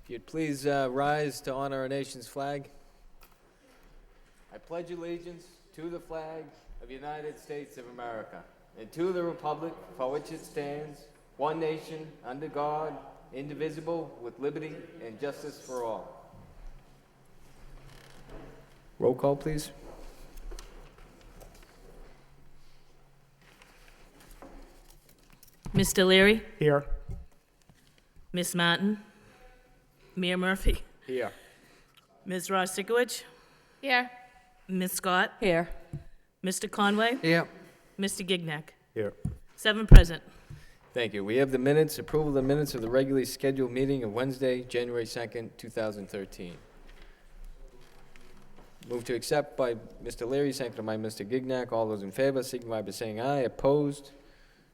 If you'd please rise to honor our nation's flag. I pledge allegiance to the flag of the United States of America and to the republic for which it stands, one nation, under God, indivisible, with liberty and justice for all. Roll call, please. Mr. Leary, Here. Miss Martin, Mayor Murphy, Here. Ms. Ross-Sikowicz, Here. Ms. Scott, Here. Mr. Conway, Here. Mr. Gignac. Here. 7 present. Thank you. We have the minutes, approval of the minutes of the regularly scheduled meeting of Wednesday, January 2nd, 2013. Move to accept by Mr. Leary, seconded by Mr. Gignac. All those in favor signify by saying aye. Opposed?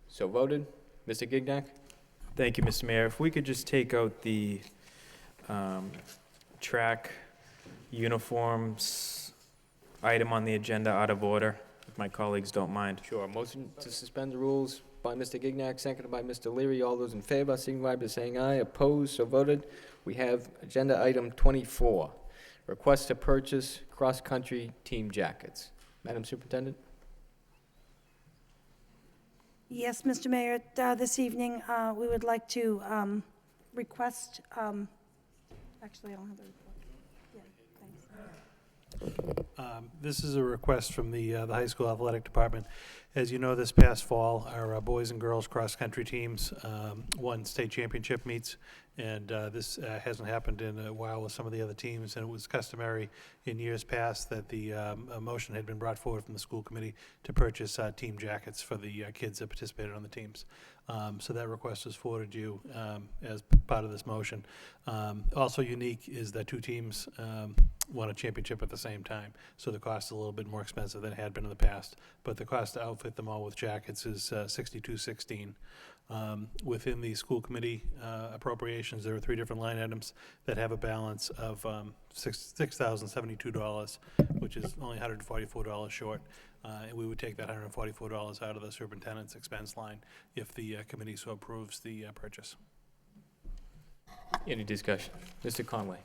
So voted. Mr. Gignac? Thank you, Mr. Mayor. If we could just take out the track uniforms item on the agenda out of order, if my colleagues don't mind. Sure. Motion to suspend the rules by Mr. Gignac, seconded by Mr. Leary. All those in favor signify by saying aye. Opposed? So voted. We have agenda item 24, request to purchase cross-country team jackets. Madam Superintendent? Yes, Mr. Mayor, this evening, we would like to request, actually, I don't have the report. Yeah, thanks. This is a request from the high school athletic department. As you know, this past fall, our boys and girls cross-country teams won state championship meets, and this hasn't happened in a while with some of the other teams, and it was customary in years past that a motion had been brought forward from the school committee to purchase team jackets for the kids that participated on the teams. So that request was forwarded you as part of this motion. Also unique is that two teams won a championship at the same time, so the cost is a little bit more expensive than it had been in the past. But the cost to outfit them all with jackets is $62.16. Within the school committee appropriations, there are 3 different line items that have a balance of $6,072, which is only $144 short. And we would take that $144 out of the superintendent's expense line if the committee so approves the purchase. Any discussion? Mr. Conway?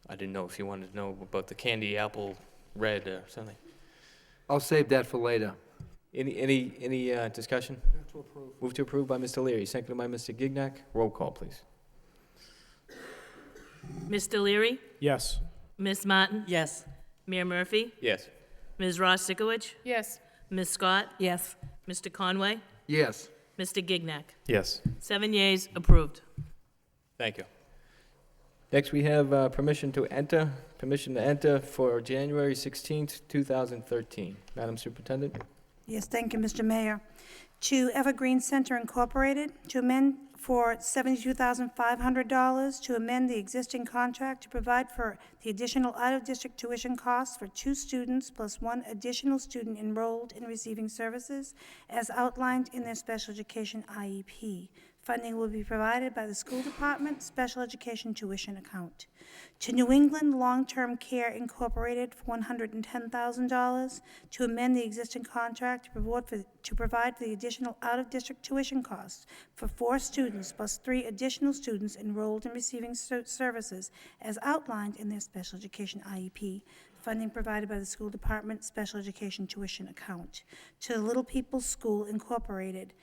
I didn't know if you wanted to know about the candy apple red or something. I'll save that for later. Any discussion? Move to approve. Move to approve by Mr. Leary, seconded by Mr. Gignac. Roll call, please. Mr. Leary, Yes. Miss Martin, Yes. Mayor Murphy, Yes. Ms. Ross-Sikowicz, Yes. Ms. Scott, Yes. Mr. Conway, Yes. Mr. Gignac. Yes. 7 yeas, approved. Thank you. Next, we have permission to enter for January 16th, 2013. Madam Superintendent? Yes, thank you, Mr. Mayor. To Evergreen Center Incorporated, to amend for $72,500, to amend the existing contract to provide for the additional out-of-district tuition costs for 2 students plus 1 additional student enrolled in receiving services as outlined in their special education IEP. Funding will be provided by the school department special education tuition account. To New England Long-Term Care Incorporated for $110,000 to amend the existing contract to provide for the additional out-of-district tuition costs for 4 students plus 3 additional students enrolled in receiving services as outlined in their special education IEP. Funding provided by the school department special education tuition account. To Little People's School Incorporated,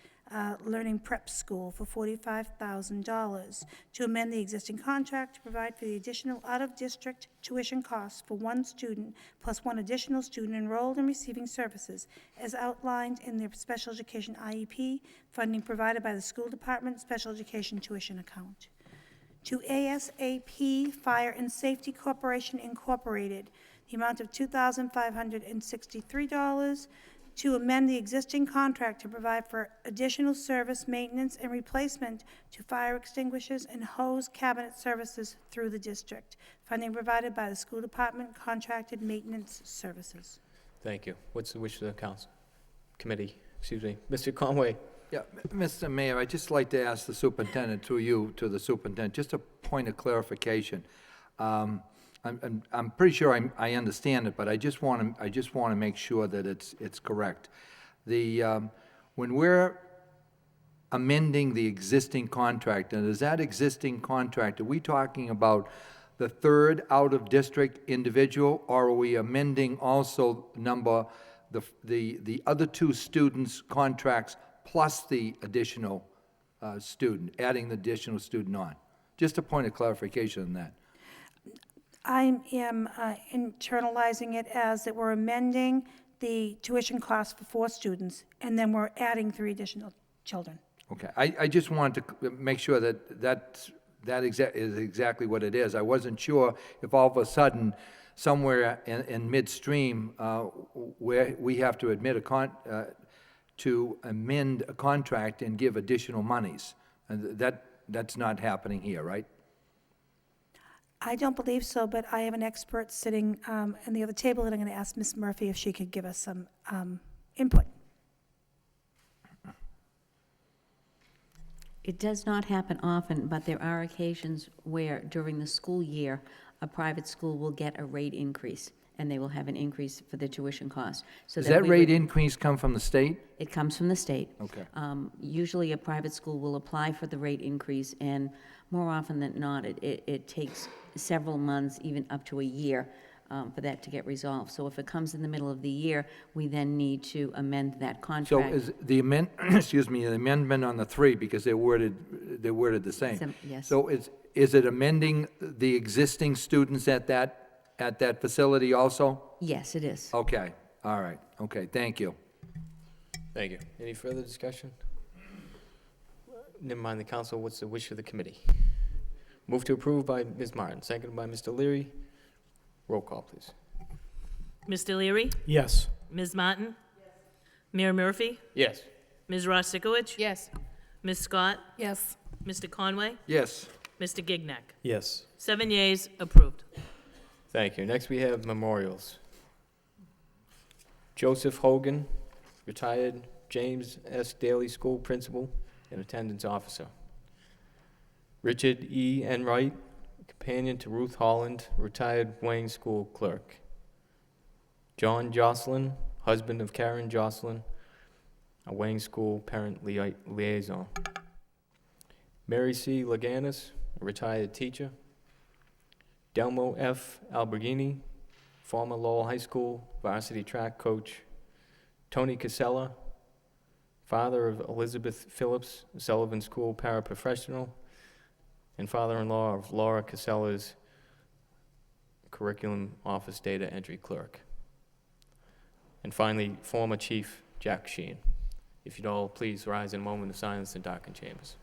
Learning Prep School for $45,000 to amend the existing contract to provide for the additional out-of-district tuition costs for 1 student plus 1 additional student enrolled in receiving services as outlined in their special education IEP, funding provided by the school department special education tuition account. To ASAP Fire and Safety Corporation Incorporated, the amount of $2,563 to amend the existing contract to provide for additional service, maintenance, and replacement to fire extinguishers and hose cabinet services through the district. Funding provided by the school department contracted maintenance services. Thank you. What's the wish of the council? Committee, excuse me. Mr. Conway? Yeah, Mr. Mayor, I'd just like to ask the superintendent, through you, to the superintendent, just a point of clarification. I'm pretty sure I understand it, but I just want to make sure that it's correct. When we're amending the existing contract. And is that existing contract, are we talking about the third out-of-district individual, or are we amending also the other two students' contracts plus the additional student, adding the additional student on? Just a point of clarification on that. I am internalizing it as that we're amending the tuition cost for 4 students, and then we're adding 3 additional children. Okay, I just wanted to make sure that is exactly what it is. I wasn't sure if all of a sudden, somewhere in midstream, where we have to to amend a contract and give additional monies. And that's not happening here, right? I don't believe so, but I have an expert sitting on the other table, and I'm going to ask Ms. Murphy if she could give us some input. It does not happen often, but there are occasions where during the school year, a private school will get a rate increase, and they will have an increase for the tuition cost. So Does that rate increase come from the state? It comes from the state. Okay. Usually, a private school will apply for the rate increase, and more often than not, it takes several months, even up to a year, for that to get resolved. So if it comes in the middle of the year, we then need to amend that So contract. is the the amendment on the 3, because they're worded the same. Yes. So is it amending the existing students at that facility also? Yes, it is. Okay, all right, okay, thank you. Thank you. Any further discussion? Never mind the council, what's the wish of the committee? Move to approve by Ms. Martin, seconded by Mr. Leary. Roll call, please. Mr. Leary? Yes. Ms. Martin? Mayor Murphy? Yes. Ms. Ross-Sikowicz? Yes. Ms. Scott? Yes. Mr. Conway? Yes. Mr. Gignac? Yes. 7 yeas, approved. Thank you. Next, we have memorials. Joseph Hogan, retired James S. Daly School Principal and Attendance Officer. Richard E. Enright, companion to Ruth Holland, retired Wayne School Clerk. John Jocelyn, husband of Karen Jocelyn, a Wayne School Parent Liaison. Mary C. Laganis, a retired teacher. Delmo F. Alberghini, former Lowell High School varsity track coach. Tony Casella, father of Elizabeth Phillips, Sullivan School paraprofessional, and father-in-law of Laura Casella's curriculum office data entry clerk. And finally, former Chief Jack Sheen. If you'd all please rise in a moment of silence and darken chambers.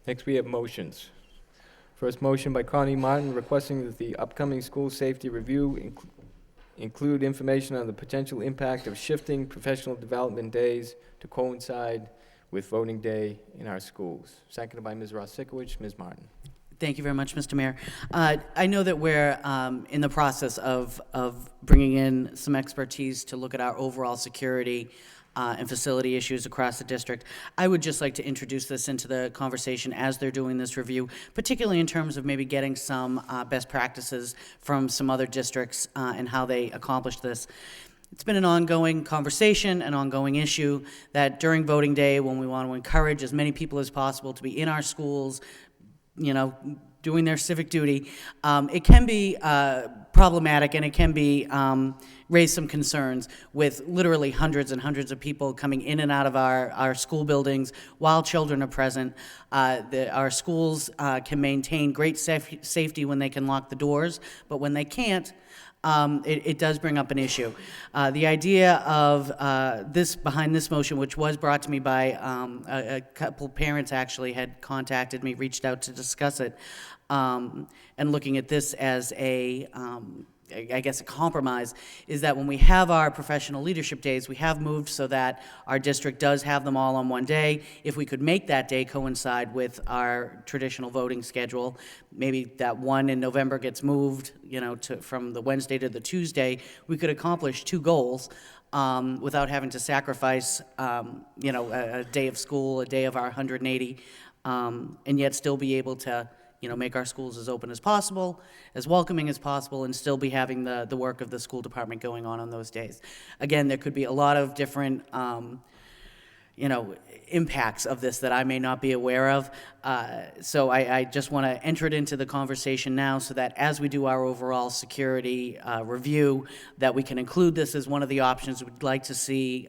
Next, we have motions. First motion by Connie Martin requesting that the upcoming school safety review include information on the potential impact of shifting professional development days to coincide with voting day in our schools. Seconded by Ms. Ross-Sikowicz. Ms. Martin. Thank you very much, Mr. Mayor. I know that we're in the process of bringing in some expertise to look at our overall security and facility issues across the district. I would just like to introduce this into the conversation as they're doing this review, particularly in terms of maybe getting some best practices from some other districts and how they accomplish this. It's been an ongoing conversation, an ongoing issue, that during voting day, when we want to encourage as many people as possible to be in our schools, you know, doing their civic duty, it can be problematic, and it can be raise some concerns with literally hundreds and hundreds of people coming in and out of our school buildings while children are present. Our schools can maintain great safety when they can lock the doors, but when they can't, it does bring up an issue. The idea of behind this motion, which was brought to me by a couple parents actually had contacted me, reached out to discuss it, and looking at this as a I guess a compromise, is that when we have our professional leadership days, we have moved so that our district does have them all on one day. If we could make that day coincide with our traditional voting schedule, maybe that one in November gets moved, from the Wednesday to the Tuesday, we could accomplish two goals without having to sacrifice, a day of school, a day of our 180, and yet still be able to make our schools as open as possible, as welcoming as possible, and still be having the work of the school department going on those days. Again, there could be a lot of different, impacts of this that I may not be aware of. So I just want to enter it into the conversation now so that as we do our overall security review, that we can include this as one of the options we'd like to see,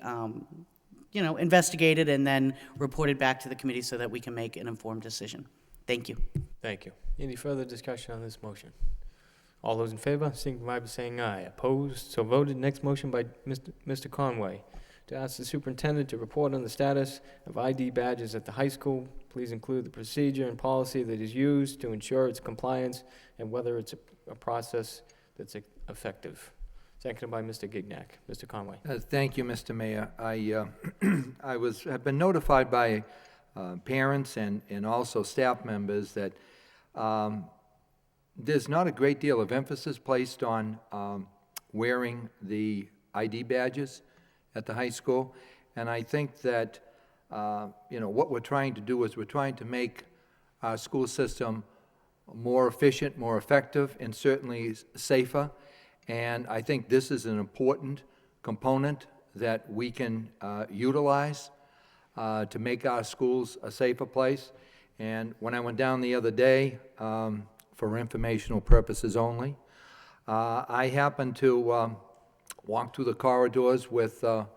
investigated and then reported back to the committee so that we can make an informed decision. Thank you. Thank you. Any further discussion on this motion? All those in favor, signify by saying aye. Opposed, so voted. Next motion by Mr. Conway, to ask the superintendent to report on the status of ID badges at the high school. Please include the procedure and policy that is used to ensure its compliance and whether it's a process that's effective. Seconded by Mr. Gignac. Mr. Conway. Thank you, Mr. Mayor. Have been notified by parents and also staff members that there's not a great deal of emphasis placed on wearing the ID badges at the high school. And I think that, what we're trying to do is we're trying to make our school system more efficient, more effective, and certainly safer. And I think this is an important component that we can utilize to make our schools a safer place. And when I went down the other day, for informational purposes only, I happened to walk through the corridors with a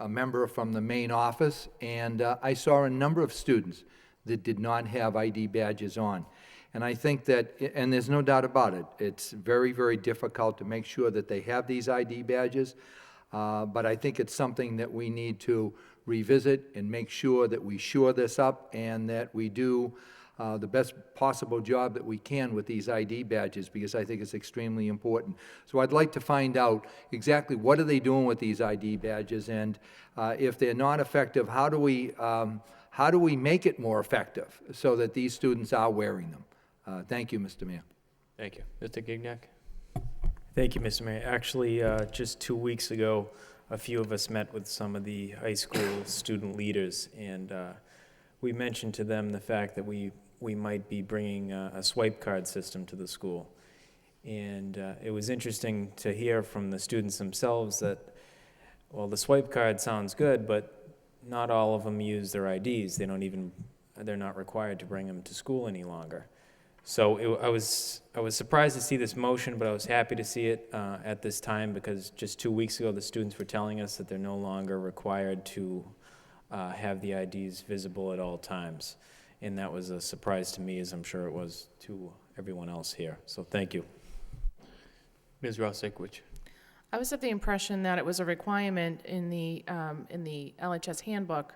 member from the main office, and I saw a number of students that did not have ID badges on. And I think that, and there's no doubt about it, it's very, very difficult to make sure that they have these ID badges, but I think it's something that we need to revisit and make sure that we shore this up and that we do the best possible job that we can with these ID badges, because I think it's extremely important. So I'd like to find out exactly what are they doing with these ID badges, and if they're not effective, how do we make it more effective so that these students are wearing them? Thank you, Mr. Mayor. Thank you. Mr. Gignac. Thank you, Mr. Mayor. Actually, just 2 weeks ago, a few of us met with some of the high school student leaders, and we mentioned to them the fact that we might be bringing a swipe card system to the school. And it was interesting to hear from the students themselves that, well, the swipe card sounds good, but not all of them use their IDs. They're not required to bring them to school any longer. So I was surprised to see this motion, but I was happy to see it at this time, because just 2 weeks ago the students were telling us that they're no longer required to have the IDs visible at all times. And that was a surprise to me, as I'm sure it was to everyone else here. So thank you. Ms. Ross-Ekowicz. I was of the impression that it was a requirement in the LHS handbook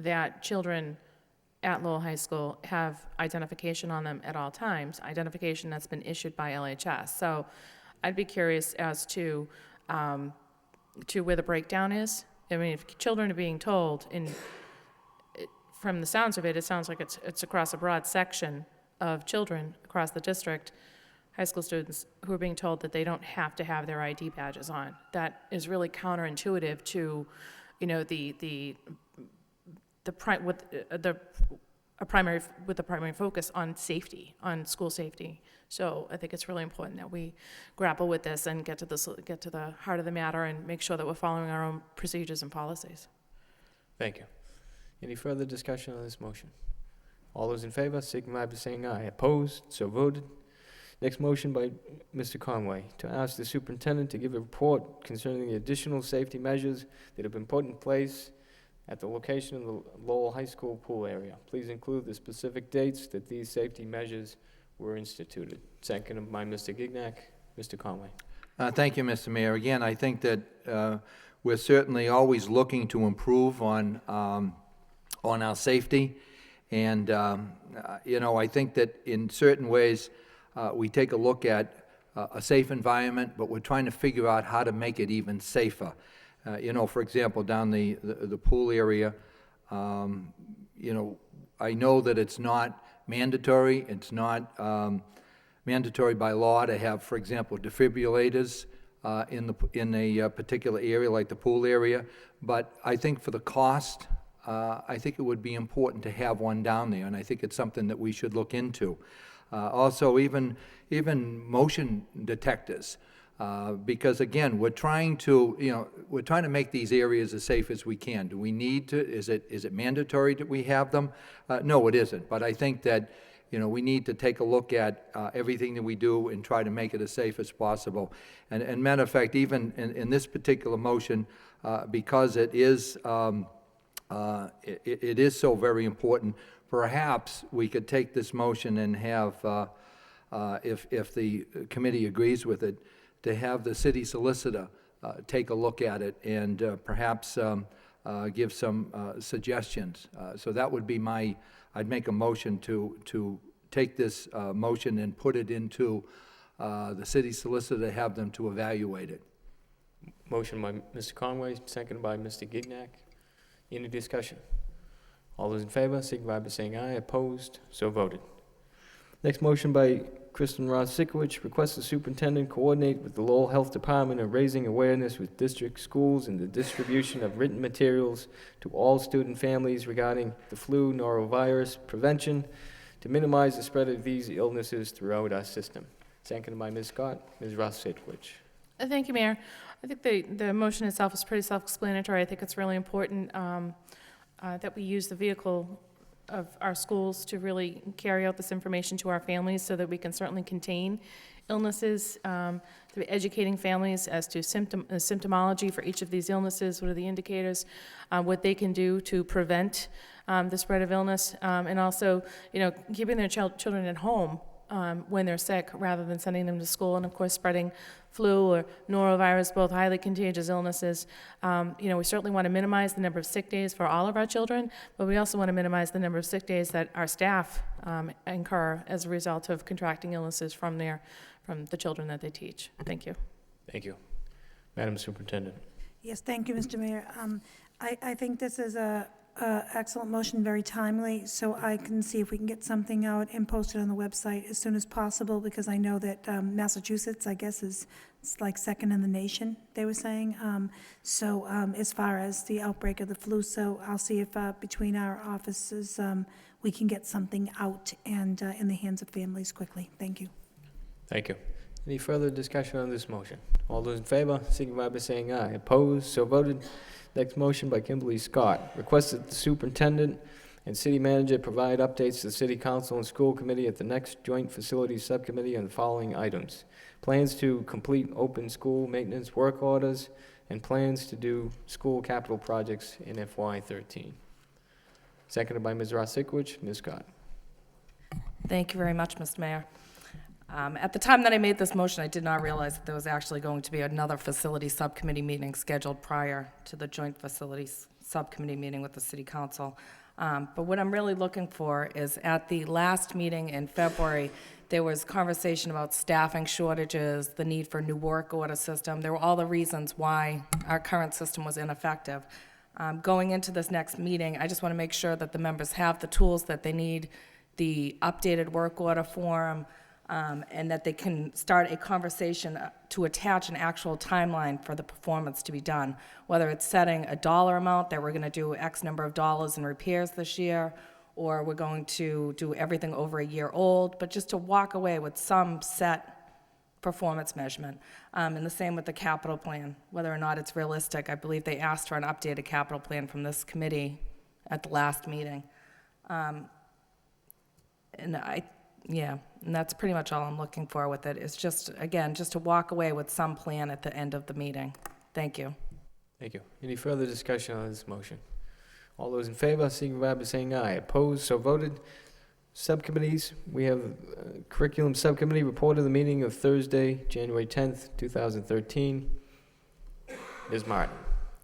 that children at Lowell High School have identification on them at all times, identification that's been issued by LHS. So I'd be curious as to where the breakdown is. I mean, if children are being told, from the sounds of it, it sounds like it's across a broad section of children across the district, high school students, who are being told that they don't have to have their ID badges on. That is really counterintuitive to, the primary focus on safety, on school safety. So I think it's really important that we grapple with this and get to the heart of the matter and make sure that we're following our own procedures and policies. Thank you. Any further discussion on this motion? All those in favor, signify by saying aye. Opposed, so voted. Next motion by Mr. Conway, to ask the superintendent to give a report concerning the additional safety measures that have been put in place at the location of the Lowell High School pool area. Please include the specific dates that these safety measures were instituted. Seconded by Mr. Gignac. Mr. Conway. Thank you, Mr. Mayor. Again, I think that we're certainly always looking to improve on our safety. And, I think that in certain ways, we take a look at a safe environment, but we're trying to figure out how to make it even safer. You know, for example, down the pool area, you know, I know that it's not mandatory. It's not mandatory by law to have, for example, defibrillators in a particular area like the pool area. But I think for the cost, I think it would be important to have one down there, and I think it's something that we should look into. Also, even motion detectors. Because again, we're trying to make these areas as safe as we can. Do we need to? Is it mandatory that we have them? No, it isn't. But I think that we need to take a look at everything that we do and try to make it as safe as possible. And matter of fact, even in this particular motion, because it is so very important, perhaps we could take this motion and have, if the committee agrees with it, to have the city solicitor take a look at it and perhaps give some suggestions. So that would be I'd make a motion to take this motion and put it into the city solicitor, have them to evaluate it. Motion by Mr. Conway, seconded by Mr. Gignac. Any discussion? All those in favor, signify by saying aye. Opposed? So voted. Next motion by Kristen Ross-Sikowicz, requests the superintendent coordinate with the Lowell Health Department in raising awareness with district schools and the distribution of written materials to all student families regarding the flu norovirus prevention to minimize the spread of these illnesses throughout our system. Seconded by Ms. Scott. Ms. Ross-Sikowicz. Thank you, Mayor. I think the motion itself is pretty self-explanatory. I think it's really important that we use the vehicle of our schools to really carry out this information to our families so that we can certainly contain illnesses, to be educating families as to symptomology for each of these illnesses, what are the indicators, what they can do to prevent the spread of illness, and also, keeping their children at home when they're sick rather than sending them to school, and of course spreading flu or norovirus, both highly contagious illnesses. We certainly want to minimize the number of sick days for all of our children, but we also want to minimize the number of sick days that our staff incur as a result of contracting illnesses from the children that they teach. Thank you. Thank you. Madam Superintendent. Yes, thank you, Mr. Mayor. I think this is a excellent motion, very timely, so I can see if we can get something out and post it on the website as soon as possible, because I know that Massachusetts, I guess, is like second in the nation, they were saying, as far as the outbreak of the flu, so I'll see if between our offices, we can get something out and in the hands of families quickly. Thank you. Thank you. Any further discussion on this motion? All those in favor, signify by saying aye. Opposed? So voted. Next motion by Kimberly Scott. Requests that the superintendent and city manager provide updates to the city council and school committee at the next joint facilities subcommittee on the following items: plans to complete open school maintenance work orders and plans to do school capital projects in FY13. Seconded by Ms. Ross-Sikowicz. Ms. Scott. Thank you very much, Mr. Mayor. At the time that I made this motion, I did not realize that there was actually going to be another facility subcommittee meeting scheduled prior to the joint facilities subcommittee meeting with the city council. But what I'm really looking for is, at the last meeting in February, there was conversation about staffing shortages, the need for a new work order system. There were all the reasons why our current system was ineffective. Going into this next meeting, I just want to make sure that the members have the tools that they need, the updated work order form, and that they can start a conversation to attach an actual timeline for the performance to be done, whether it's setting a dollar amount that we're going to do X number of dollars in repairs this year, or we're going to do everything over a year old, but just to walk away with some set performance measurement. And the same with the capital plan, whether or not it's realistic. I believe they asked for an updated capital plan from this committee at the last meeting. And that's pretty much all I'm looking for with it. It's just, again, just to walk away with some plan at the end of the meeting. Thank you. Thank you. Any further discussion on this motion? All those in favor, signify by saying aye. Opposed? So voted. Subcommittees. We have Curriculum Subcommittee report of the meeting of Thursday, January 10th, 2013. Ms. Martin.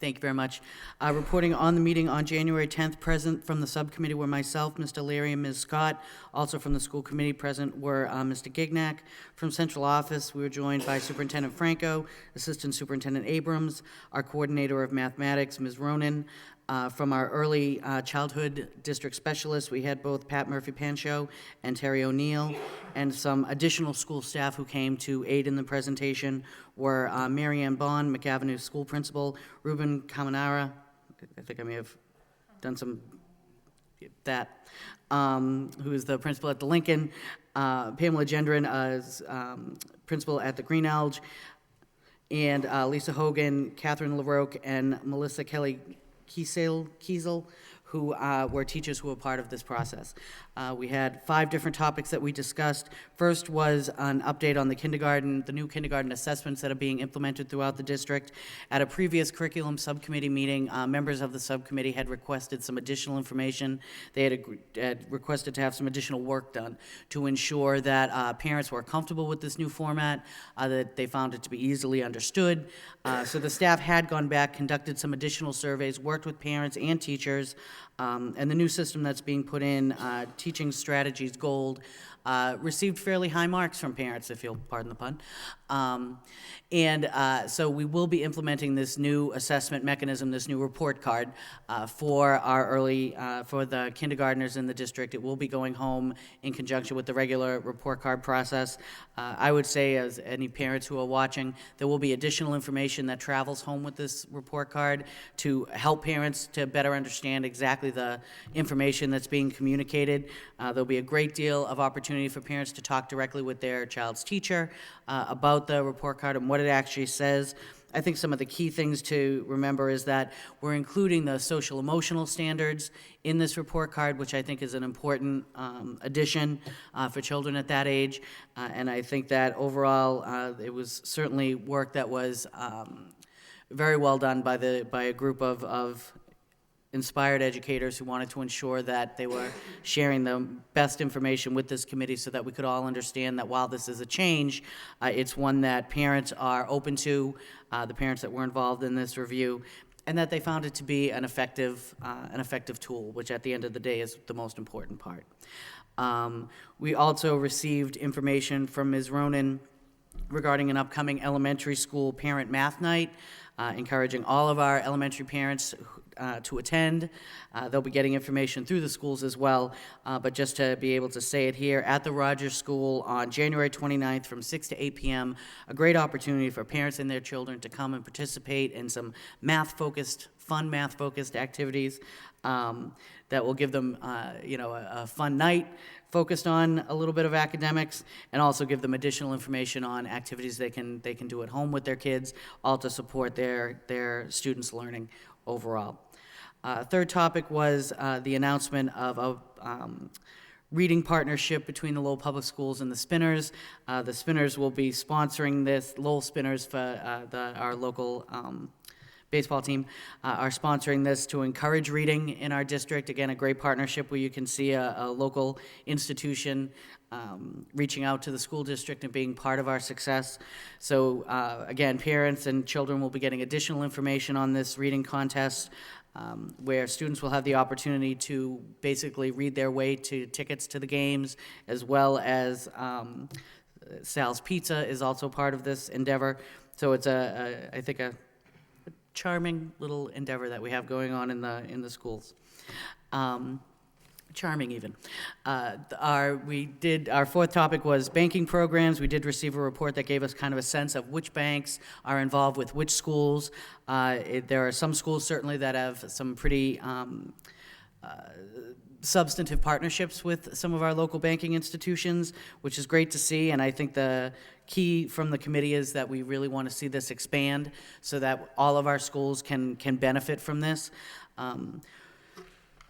Thank you very much. Reporting on the meeting on January 10th, present from the subcommittee were myself, Mr. Leary, and Ms. Scott. Also from the school committee present were Mr. Gignac. From central office, we were joined by Superintendent Franco, Assistant Superintendent Abrams, our coordinator of mathematics, Ms. Ronan. From our early childhood district specialists, we had both Pat Murphy-Pancho and Terry O'Neill, and some additional school staff who came to aid in the presentation were Mary Ann Bond, McAvenue School Principal, Ruben Kamanara, I think I may have done some, who is the principal at the Lincoln, Pamela Gendron as principal at the Green Alge, and Lisa Hogan, Catherine LaRoque, and Melissa Kelly Kiesel, who were teachers who were part of this process. We had 5 different topics that we discussed. First was an update on the new kindergarten assessments that are being implemented throughout the district. At a previous curriculum subcommittee meeting, members of the subcommittee had requested some additional information. They had requested to have some additional work done to ensure that parents were comfortable with this new format, that they found it to be easily understood. So the staff had gone back, conducted some additional surveys, worked with parents and teachers, and the new system that's being put in, Teaching Strategies Gold, received fairly high marks from parents, if you'll pardon the pun. So we will be implementing this new assessment mechanism, this new report card for the kindergartners in the district. It will be going home in conjunction with the regular report card process. I would say, as any parents who are watching, there will be additional information that travels home with this report card to help parents to better understand exactly the information that's being communicated. There'll be a great deal of opportunity for parents to talk directly with their child's teacher about the report card and what it actually says. I think some of the key things to remember is that we're including the social emotional standards in this report card, which I think is an important addition for children at that age. And I think that overall, it was certainly work that was very well done by a group of inspired educators who wanted to ensure that they were sharing the best information with this committee so that we could all understand that while this is a change, it's one that parents are open to, the parents that were involved in this review, and that they found it to be an effective tool, which at the end of the day is the most important part. We also received information from Ms. Ronan regarding an upcoming elementary school parent math night, encouraging all of our elementary parents to attend. They'll be getting information through the schools as well, but just to be able to say it here, at the Rogers School on January 29th from 6 to 8 p.m., a great opportunity for parents and their children to come and participate in some fun math-focused activities that will give them, a fun night focused on a little bit of academics, and also give them additional information on activities they can do at home with their kids, all to support their students' learning overall. Third topic was the announcement of a reading partnership between the Lowell Public Schools and the Spinners. The Spinners will be sponsoring this. Lowell Spinners, for our local baseball team, are sponsoring this to encourage reading in our district. Again, a great partnership where you can see a local institution reaching out to the school district and being part of our success. So again, parents and children will be getting additional information on this reading contest, where students will have the opportunity to basically read their way to tickets to the games, as well as Sal's Pizza is also part of this endeavor. So it's I think a charming little endeavor that we have going on in the schools. Charming even. Our fourth topic was banking programs. We did receive a report that gave us kind of a sense of which banks are involved with which schools. There are some schools certainly that have some pretty substantive partnerships with some of our local banking institutions, which is great to see, and I think the key from the committee is that we really want to see this expand so that all of our schools can benefit from this.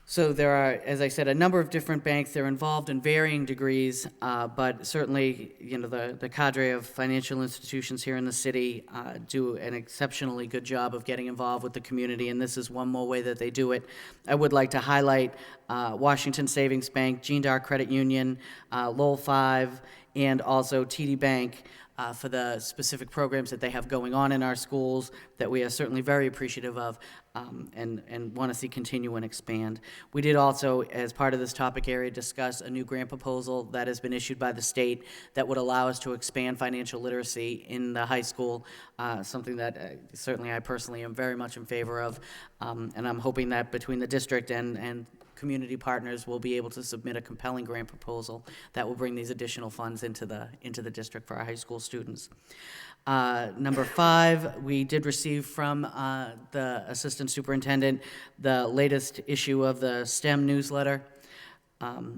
So there are, as I said, a number of different banks. They're involved in varying degrees, but certainly, the cadre of financial institutions here in the city do an exceptionally good job of getting involved with the community, and this is one more way that they do it. I would like to highlight Washington Savings Bank, Jean Dark Credit Union, Lowell 5, and also TD Bank. for the specific programs that they have going on in our schools that we are certainly very appreciative of, and want to see continue and expand. We did also, as part of this topic area, discuss a new grant proposal that has been issued by the state that would allow us to expand financial literacy in the high school, something that certainly I personally am very much in favor of, and I'm hoping that between the district and community partners will be able to submit a compelling grant proposal that will bring these additional funds into the district for our high school students. Number 5, we did receive from the assistant superintendent the latest issue of the STEM newsletter.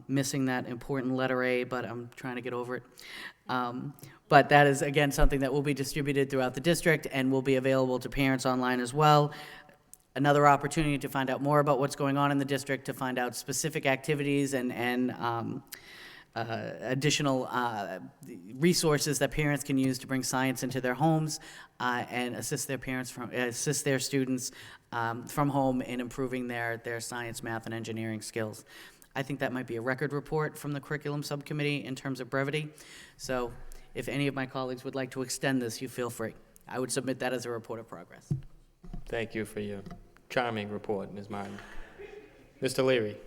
Missing that important letter A, but I'm trying to get over it. But that is, again, something that will be distributed throughout the district and will be available to parents online as well. Another opportunity to find out more about what's going on in the district, to find out specific activities and additional resources that parents can use to bring science into their homes and assist their students from home in improving their science, math, and engineering skills. I think that might be a record report from the curriculum subcommittee in terms of brevity. So if any of my colleagues would like to extend this, you feel free. I would submit that as a report of progress. Thank you for your charming report, Ms. Martin. Mr. Leary.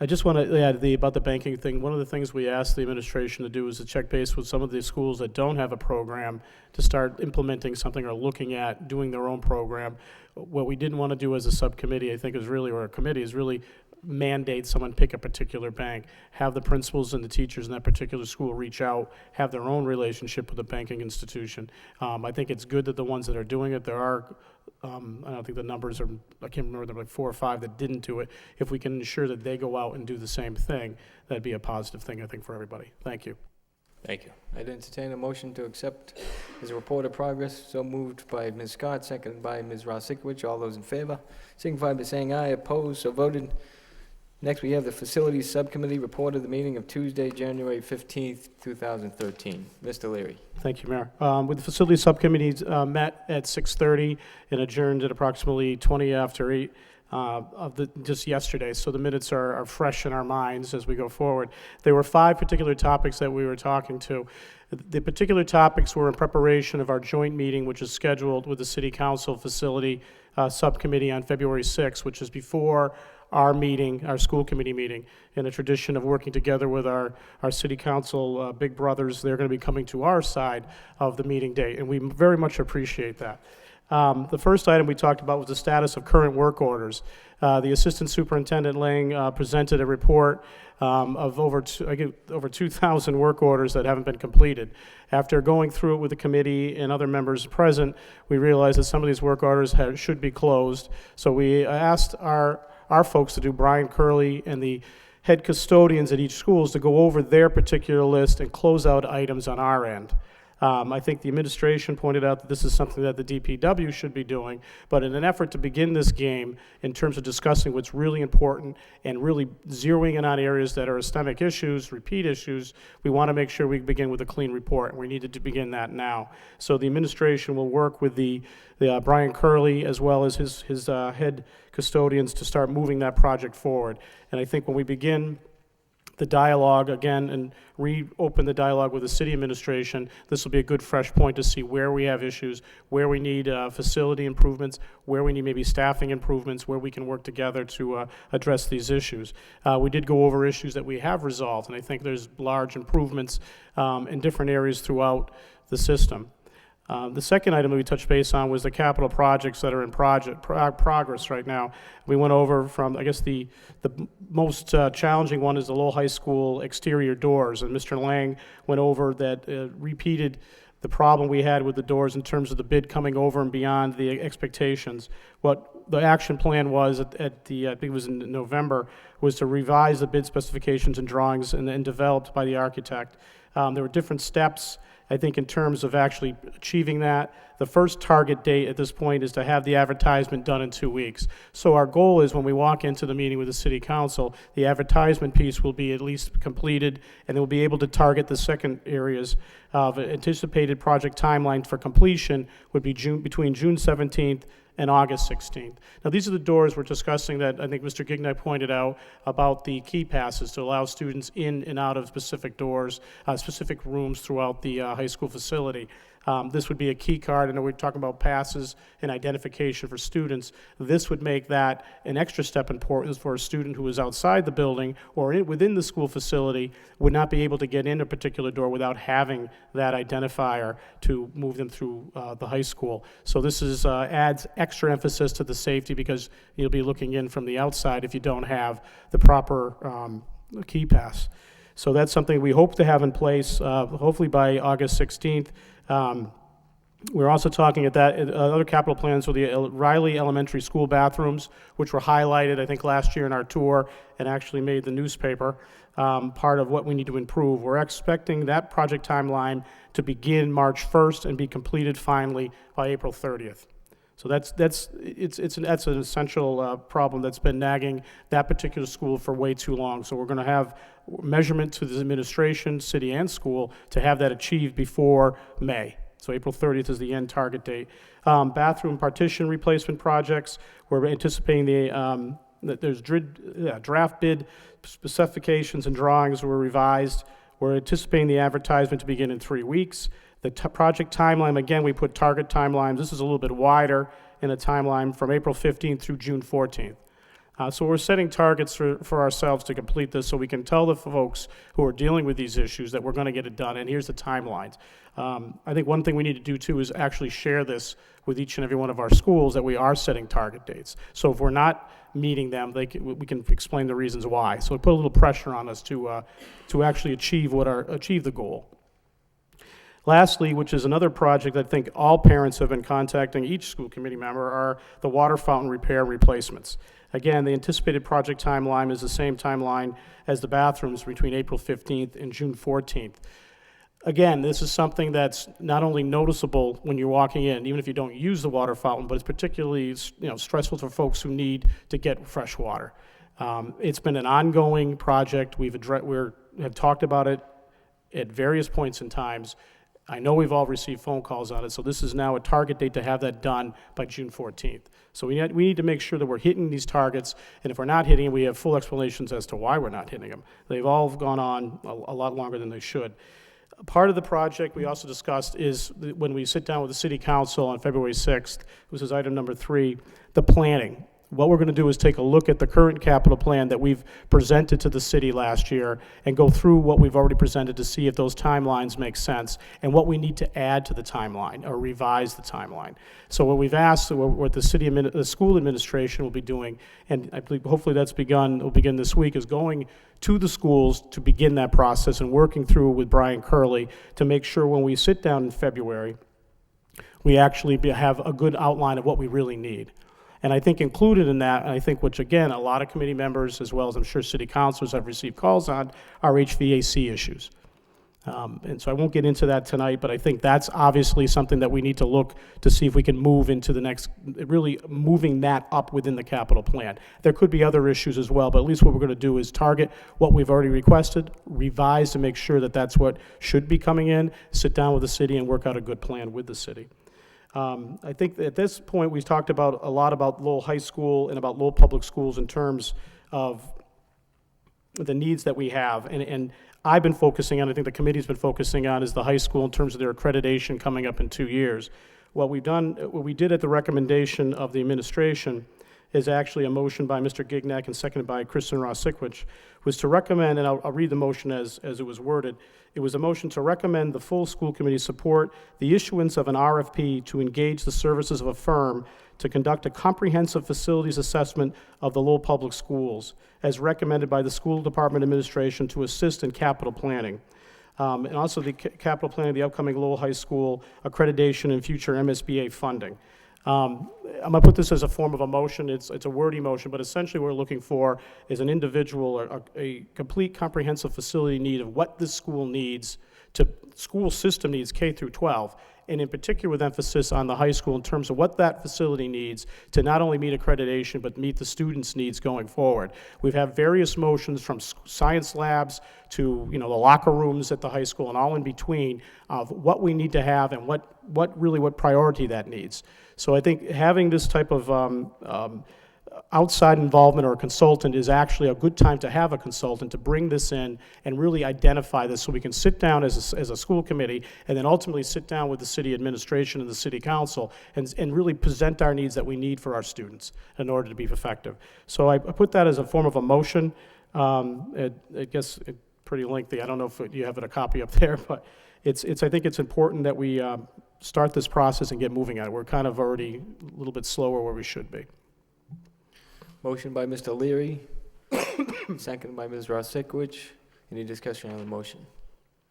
I just want to add about the banking thing. One of the things we asked the administration to do is to check base with some of the schools that don't have a program to start implementing something or looking at doing their own program. What we didn't want to do as a subcommittee, I think, is really, or a committee, is really mandate someone pick a particular bank, have the principals and the teachers in that particular school reach out, have their own relationship with the banking institution. I think it's good that the ones that are doing it, there are, I don't think the numbers are, I can't remember, there were like 4 or 5 that didn't do it. If we can ensure that they go out and do the same thing, that'd be a positive thing, I think, for everybody. Thank you. Thank you. I'd entertain a motion to accept as a report of progress. So moved by Ms. Scott, seconded by Ms. Rosikowicz. All those in favor signify by saying aye. Opposed, so voted. Next, we have the Facilities Subcommittee report of the meeting of Tuesday, January 15th, 2013. Mr. Leary. Thank you, Mayor. With the Facilities Subcommittee met at 6:30 and adjourned at approximately 20 after 8 just yesterday, so the minutes are fresh in our minds as we go forward. There were 5 particular topics that we were talking to. The particular topics were in preparation of our joint meeting, which is scheduled with the City Council Facility Subcommittee on February 6th, which is before our meeting, our school committee meeting, in a tradition of working together with our city council big brothers. They're going to be coming to our side of the meeting date, and we very much appreciate that. The first item we talked about was the status of current work orders. The Assistant Superintendent Lang presented a report of over 2,000 work orders that haven't been completed. After going through it with the committee and other members present, we realized that some of these work orders should be closed. So we asked our folks to do, Brian Curley and the head custodians at each schools, to go over their particular list and close out items on our end. I think the administration pointed out that this is something that the DPW should be doing, but in an effort to begin this game in terms of discussing what's really important and really zeroing in on areas that are systemic issues, repeat issues, we want to make sure we begin with a clean report, and we needed to begin that now. So the administration will work with the Brian Curley as well as his head custodians to start moving that project forward. And I think when we begin the dialogue again and reopen the dialogue with the city administration, this will be a good fresh point to see where we have issues, where we need facility improvements, where we need maybe staffing improvements, where we can work together to address these issues. We did go over issues that we have resolved, and I think there's large improvements in different areas throughout the system. The second item that we touched base on was the capital projects that are in progress right now. We went over from, I guess the most challenging one is the Lowell High School exterior doors, and Mr. Lang went over that, repeated the problem we had with the doors in terms of the bid coming over and beyond the expectations. What the action plan was at the, I think it was in November, was to revise the bid specifications and drawings and developed by the architect. There were different steps, I think, in terms of actually achieving that. The first target date at this point is to have the advertisement done in 2 weeks. So our goal is when we walk into the meeting with the city council, the advertisement piece will be at least completed, and they'll be able to target the second areas of anticipated project timeline for completion would be between June 17th and August 16th. Now, these are the doors we're discussing that I think Mr. Gignac pointed out about the key passes to allow students in and out of specific doors, specific rooms throughout the high school facility. This would be a key card. I know we're talking about passes and identification for students. This would make that an extra step important for a student who is outside the building or within the school facility would not be able to get in a particular door without having that identifier to move them through the high school. So this is adds extra emphasis to the safety because you'll be looking in from the outside if you don't have the proper key pass. So that's something we hope to have in place, hopefully by August 16th. We're also talking at that other capital plans for the Riley Elementary School bathrooms, which were highlighted, I think, last year in our tour and actually made the newspaper, part of what we need to improve. We're expecting that project timeline to begin March 1st and be completed finally by April 30th. So that's an essential problem that's been nagging that particular school for way too long. So we're going to have measurement to the administration, city and school, to have that achieved before May. So April 30th is the end target date. Bathroom partition replacement projects, we're anticipating that there's draft bid specifications and drawings were revised. We're anticipating the advertisement to begin in 3 weeks. The project timeline, again, we put target timelines. This is a little bit wider in a timeline from April 15th through June 14th. So we're setting targets for ourselves to complete this so we can tell the folks who are dealing with these issues that we're going to get it done, and here's the timelines. I think one thing we need to do, too, is actually share this with each and every one of our schools that we are setting target dates. So if we're not meeting them, we can explain the reasons why. So it put a little pressure on us to actually achieve the goal. Lastly, which is another project I think all parents have been contacting each school committee member, are the water fountain repair and replacements. Again, the anticipated project timeline is the same timeline as the bathrooms between April 15th and June 14th. Again, this is something that's not only noticeable when you're walking in, even if you don't use the water fountain, but it's particularly stressful for folks who need to get fresh water. It's been an ongoing project. We have talked about it at various points in times. I know we've all received phone calls on it, so this is now a target date to have that done by June 14th. So we need to make sure that we're hitting these targets, and if we're not hitting them, we have full explanations as to why we're not hitting them. They've all gone on a lot longer than they should. Part of the project we also discussed is when we sit down with the City Council on February 6th, this is item number 3, the planning. What we're going to do is take a look at the current capital plan that we've presented to the city last year and go through what we've already presented to see if those timelines make sense and what we need to add to the timeline or revise the timeline. So what we've asked, what the school administration will be doing, and I believe hopefully will begin this week, is going to the schools to begin that process and working through with Brian Curley to make sure when we sit down in February, we actually have a good outline of what we really need. And I think included in that, and I think which again, a lot of committee members, as well as I'm sure city councilors have received calls on, are HVAC issues. And so I won't get into that tonight, but I think that's obviously something that we need to look to see if we can move into the next, really moving that up within the capital plan. There could be other issues as well, but at least what we're going to do is target what we've already requested, revise to make sure that that's what should be coming in, sit down with the city and work out a good plan with the city. I think that at this point we've talked a lot about Lowell High School and about Lowell Public Schools in terms of the needs that we have. And I've been focusing on, I think the committee's been focusing on, is the high school in terms of their accreditation coming up in 2 years. What we did at the recommendation of the administration is actually a motion by Mr. Gignac and seconded by Kristen Rossikwich, was to recommend, and I'll read the motion as it was worded. It was a motion to recommend the full school committee support the issuance of an RFP to engage the services of a firm to conduct a comprehensive facilities assessment of the Lowell Public Schools, as recommended by the school department administration to assist in capital planning. And also the capital planning of the upcoming Lowell High School accreditation and future MSBA funding. I'm going to put this as a form of a motion. It's a wordy motion, but essentially what we're looking for is an individual or a complete comprehensive facility need of what this school needs, school system needs K through 12, and in particular with emphasis on the high school in terms of what that facility needs to not only meet accreditation, but meet the students' needs going forward. We've had various motions from science labs to, the locker rooms at the high school and all in between of what we need to have and what priority that needs. So I think having this type of outside involvement or a consultant is actually a good time to have a consultant to bring this in and really identify this so we can sit down as a school committee and then ultimately sit down with the city administration and the city council and really present our needs that we need for our students in order to be effective. So I put that as a form of a motion. I guess it's pretty lengthy. I don't know if you have a copy up there, but I think it's important that we start this process and get moving on it. We're kind of already a little bit slower where we should be. Motion by Mr. Leary, second by Ms. Rosikowicz. Any discussion on the motion?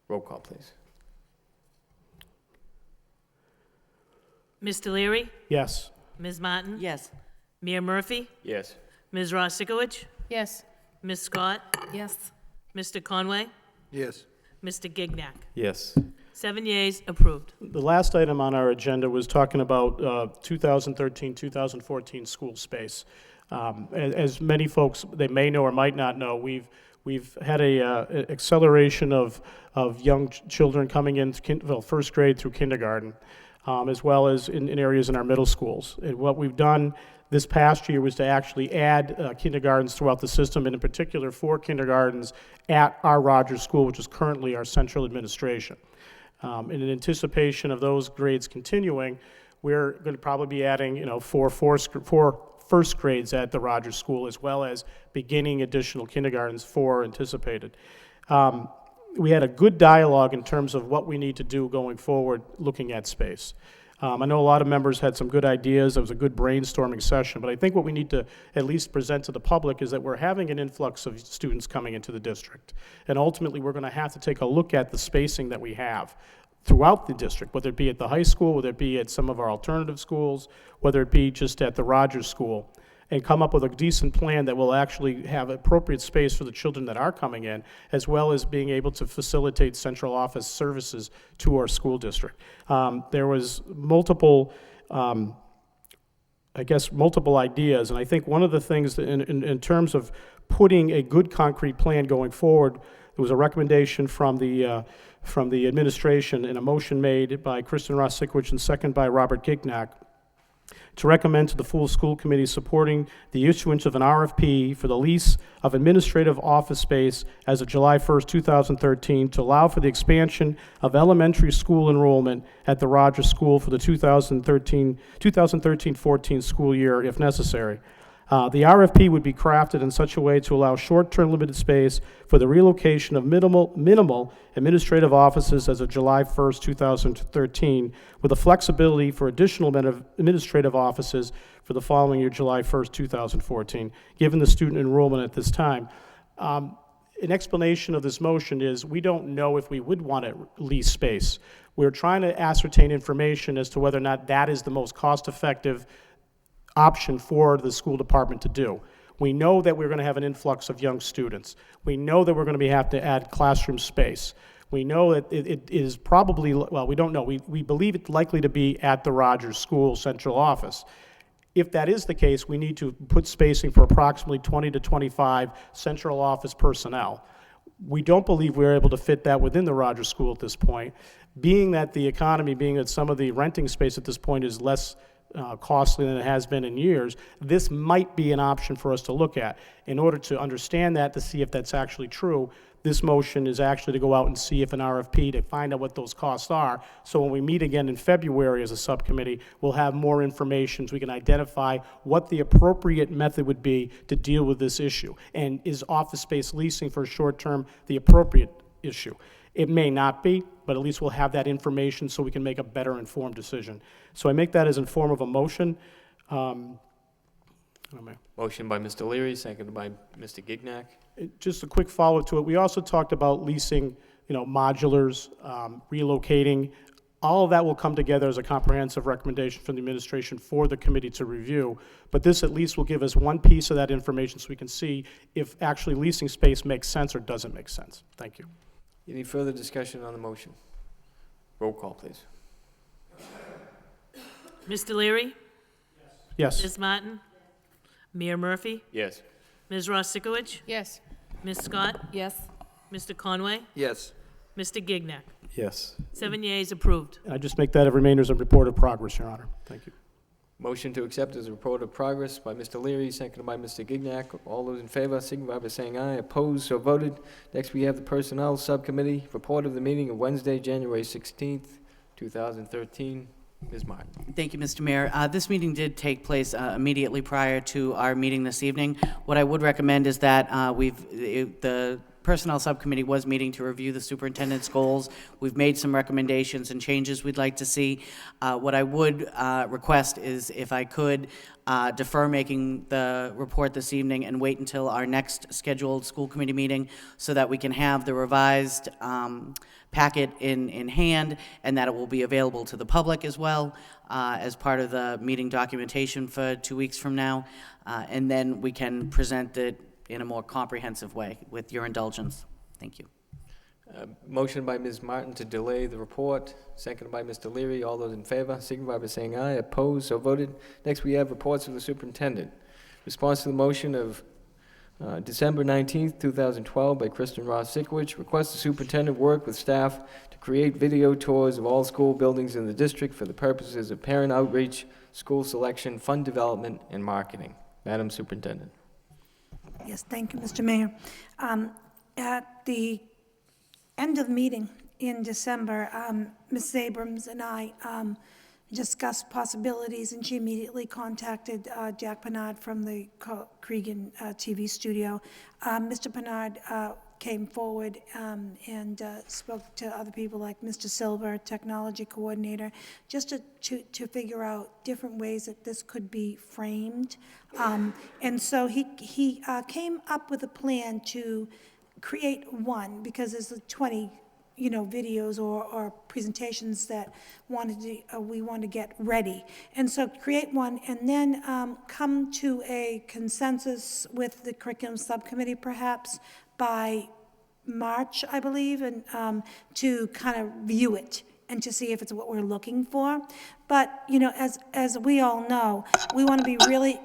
Roll call, please. Mr. Leary? Yes. Ms. Martin? Yes. Mayor Murphy? Yes. Ms. Rosikowicz? Yes. Ms. Scott? Yes. Mr. Conway? Yes. Mr. Gignac? Yes. 7 yeas, approved. The last item on our agenda was talking about 2013-2014 school space. As many folks, they may know or might not know, we've had an acceleration of young children coming in, first grade through kindergarten, as well as in areas in our middle schools. And what we've done this past year was to actually add kindergartens throughout the system, and in particular 4 kindergartens at our Rogers School, which is currently our central administration. In anticipation of those grades continuing, we're going to probably be adding, 4 first grades at the Rogers School, as well as beginning additional kindergartens, 4 anticipated. We had a good dialogue in terms of what we need to do going forward looking at space. I know a lot of members had some good ideas. It was a good brainstorming session, but I think what we need to at least present to the public is that we're having an influx of students coming into the district. And ultimately, we're going to have to take a look at the spacing that we have throughout the district, whether it be at the high school, whether it be at some of our alternative schools, whether it be just at the Rogers School, and come up with a decent plan that will actually have appropriate space for the children that are coming in, as well as being able to facilitate central office services to our school district. There was multiple ideas, and I think one of the things that in terms of putting a good concrete plan going forward, there was a recommendation from the administration and a motion made by Kristen Rosikowicz and second by Robert Gignac to recommend to the full school committee supporting the issuance of an RFP for the lease of administrative office space as of July 1st, 2013 to allow for the expansion of elementary school enrollment at the Rogers School for the 2013-14 school year if necessary. The RFP would be crafted in such a way to allow short-term limited space for the relocation of minimal administrative offices as of July 1st, 2013, with a flexibility for additional administrative offices for the following year, July 1st, 2014, given the student enrollment at this time. An explanation of this motion is we don't know if we would want to lease space. We're trying to ascertain information as to whether or not that is the most cost-effective option for the school department to do. We know that we're going to have an influx of young students. We know that we're going to have to add classroom space. We know that it is probably, well, we don't know. We believe it's likely to be at the Rogers School central office. If that is the case, we need to put spacing for approximately 20 to 25 central office personnel. We don't believe we're able to fit that within the Rogers School at this point, being that some of the renting space at this point is less costly than it has been in years. This might be an option for us to look at. In order to understand that, to see if that's actually true, this motion is actually to go out and see if an RFP to find out what those costs are. So when we meet again in February as a subcommittee, we'll have more information so we can identify what the appropriate method would be to deal with this issue. And is office space leasing for short term the appropriate issue? It may not be, but at least we'll have that information so we can make a better informed decision. So I make that as in form of a motion. Motion by Mr. Leary, seconded by Mr. Gignac. Just a quick follow-up to it. We also talked about leasing, modulars, relocating. All of that will come together as a comprehensive recommendation from the administration for the committee to review. But this at least will give us one piece of that information so we can see if actually leasing space makes sense or doesn't make sense. Thank you. Any further discussion on the motion? Roll call, please. Mr. Leary? Yes. Ms. Martin? Mayor Murphy? Yes. Ms. Ross Sikowicz? Yes. Ms. Scott? Yes. Mr. Conway? Yes. Mr. Gignac? Yes. 7 yeas, approved. I just make that a remainders of report of progress, Your Honor. Thank you. Motion to accept as a report of progress by Mr. Leary, seconded by Mr. Gignac. All those in favor signify by saying aye. Opposed, so voted. Next, we have the Personnel Subcommittee report of the meeting of Wednesday, January 16th, 2013. Ms. Martin. Thank you, Mr. Mayor. This meeting did take place immediately prior to our meeting this evening. What I would recommend is that the Personnel Subcommittee was meeting to review the superintendent's goals. We've made some recommendations and changes we'd like to see. What I would request is if I could defer making the report this evening and wait until our next scheduled school committee meeting so that we can have the revised packet in hand, and that it will be available to the public as well as part of the meeting documentation for 2 weeks from now. And then we can present it in a more comprehensive way with your indulgence. Thank you. Motion by Ms. Martin to delay the report, seconded by Mr. Leary. All those in favor signify by saying aye. Opposed, so voted. Next, we have reports of the superintendent. Response to the motion of December 19th, 2012 by Kristen Ross Sikowicz, requests the superintendent work with staff to create video tours of all school buildings in the district for the purposes of parent outreach, school selection, fund development, and marketing. Madam Superintendent. Yes, thank you, Mr. Mayor. At the end of the meeting in December, Ms. Abrams and I discussed possibilities, and she immediately contacted Jack Pennard from the Cregan TV studio. Mr. Pennard came forward and spoke to other people like Mr. Silver, technology coordinator, just to figure out different ways that this could be framed. And so he came up with a plan to create one, because there's 20 videos or presentations that we want to get ready. And so create one and then come to a consensus with the curriculum subcommittee perhaps by March, I believe, and to kind of view it and to see if it's what we're looking for. But, as we all know, we want to be really,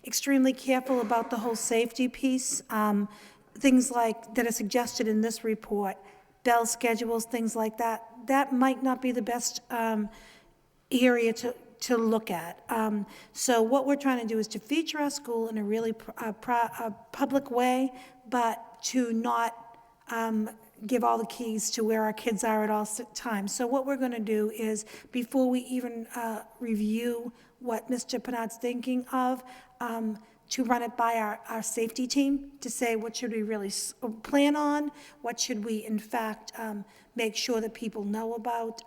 extremely careful about the whole safety piece. Things like that are suggested in this report, bell schedules, things like that, that might not be the best area to look at. So what we're trying to do is to feature our school in a really public way, but to not give all the keys to where our kids are at all times. So what we're going to do is, before we even review what Mr. Pennard's thinking of, to run it by our safety team to say what should we really plan on, what should we in fact make sure that people know about.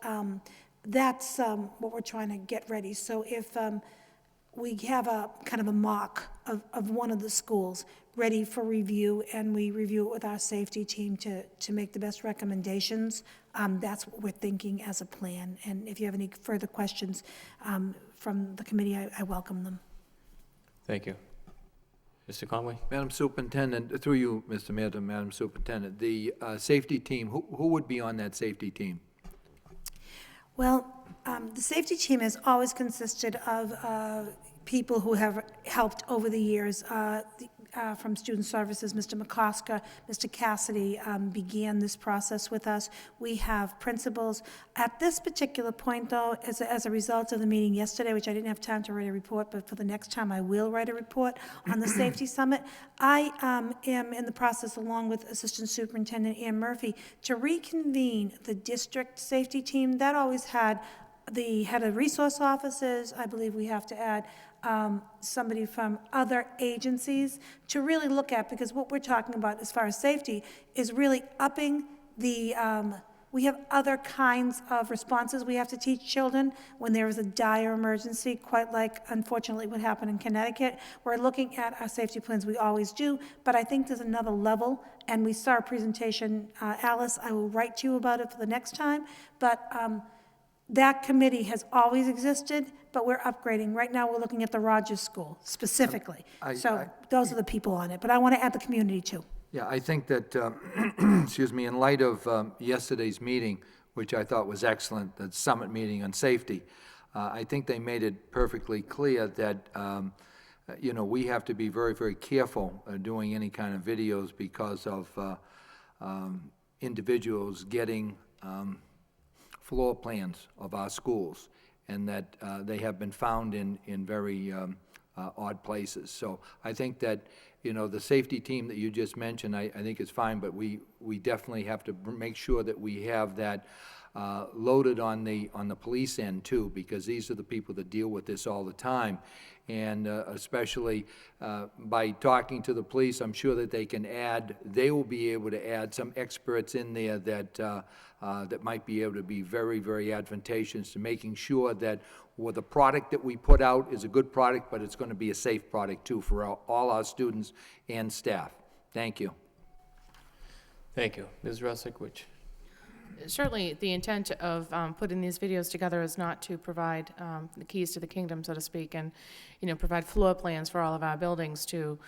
That's what we're trying to get ready. So if we have a kind of a mock of one of the schools ready for review, and we review it with our safety team to make the best recommendations, that's what we're thinking as a plan. And if you have any further questions from the committee, I welcome them. Thank you. Mr. Conway? Madam Superintendent, through you, Mr. Mayor, to Madam Superintendent, the safety team, who would be on that safety team? Well, the safety team has always consisted of people who have helped over the years. From Student Services, Mr. McCosker, Mr. Cassidy began this process with us. We have principals. At this particular point, though, as a result of the meeting yesterday, which I didn't have time to write a report, but for the next time I will write a report on the Safety Summit, I am in the process, along with Assistant Superintendent Ann Murphy, to reconvene the district safety team. That always had the head of resource officers. I believe we have to add somebody from other agencies to really look at, because what we're talking about as far as safety is really upping the, we have other kinds of responses we have to teach children when there is a dire emergency, quite like, unfortunately, what happened in Connecticut. We're looking at our safety plans, we always do, but I think there's another level, and we saw a presentation, Alice, I will write to you about it for the next time, but that committee has always existed, but we're upgrading. Right now, we're looking at the Rogers School specifically. Those are the people on it, but I want to add the community too. Yeah, I think that, excuse me, in light of yesterday's meeting, which I thought was excellent, the summit meeting on safety, I think they made it perfectly clear that, we have to be very, very careful doing any kind of videos because of individuals getting floor plans of our schools, and that they have been found in very odd places. So I think that, the safety team that you just mentioned, I think is fine, but we definitely have to make sure that we have that loaded on the police end too, because these are the people that deal with this all the time. And especially by talking to the police, I'm sure that they will be able to add some experts in there that might be able to be very, very advantageous to making sure that the product that we put out is a good product, but it's going to be a safe product too for all our students and staff. Thank you. Thank you. Ms. Russick, which? Certainly, the intent of putting these videos together is not to provide the keys to the kingdom, so to speak, and, provide floor plans for all of our buildings to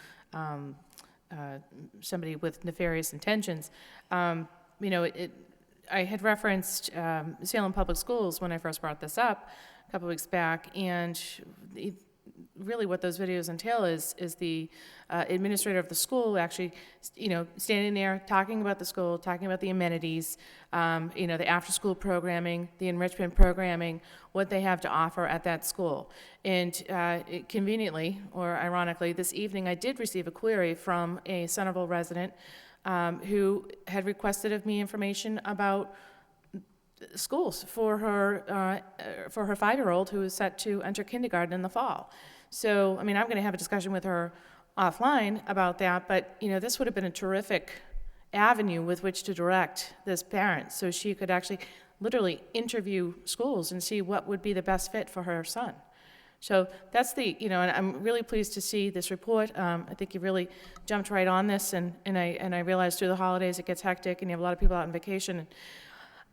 somebody with nefarious intentions. I had referenced Salem Public Schools when I first brought this up a couple weeks back, and really what those videos entail is the administrator of the school actually, standing there talking about the school, talking about the amenities, the after-school programming, the enrichment programming, what they have to offer at that school. And conveniently, or ironically, this evening I did receive a query from a Centerville resident who had requested of me information about schools for her 5-year-old who is set to enter kindergarten in the fall. So, I'm going to have a discussion with her offline about that, but, this would have been a terrific avenue with which to direct this parent, so she could actually literally interview schools and see what would be the best fit for her son. So that's and I'm really pleased to see this report. I think you really jumped right on this, and I realize through the holidays it gets hectic and you have a lot of people out on vacation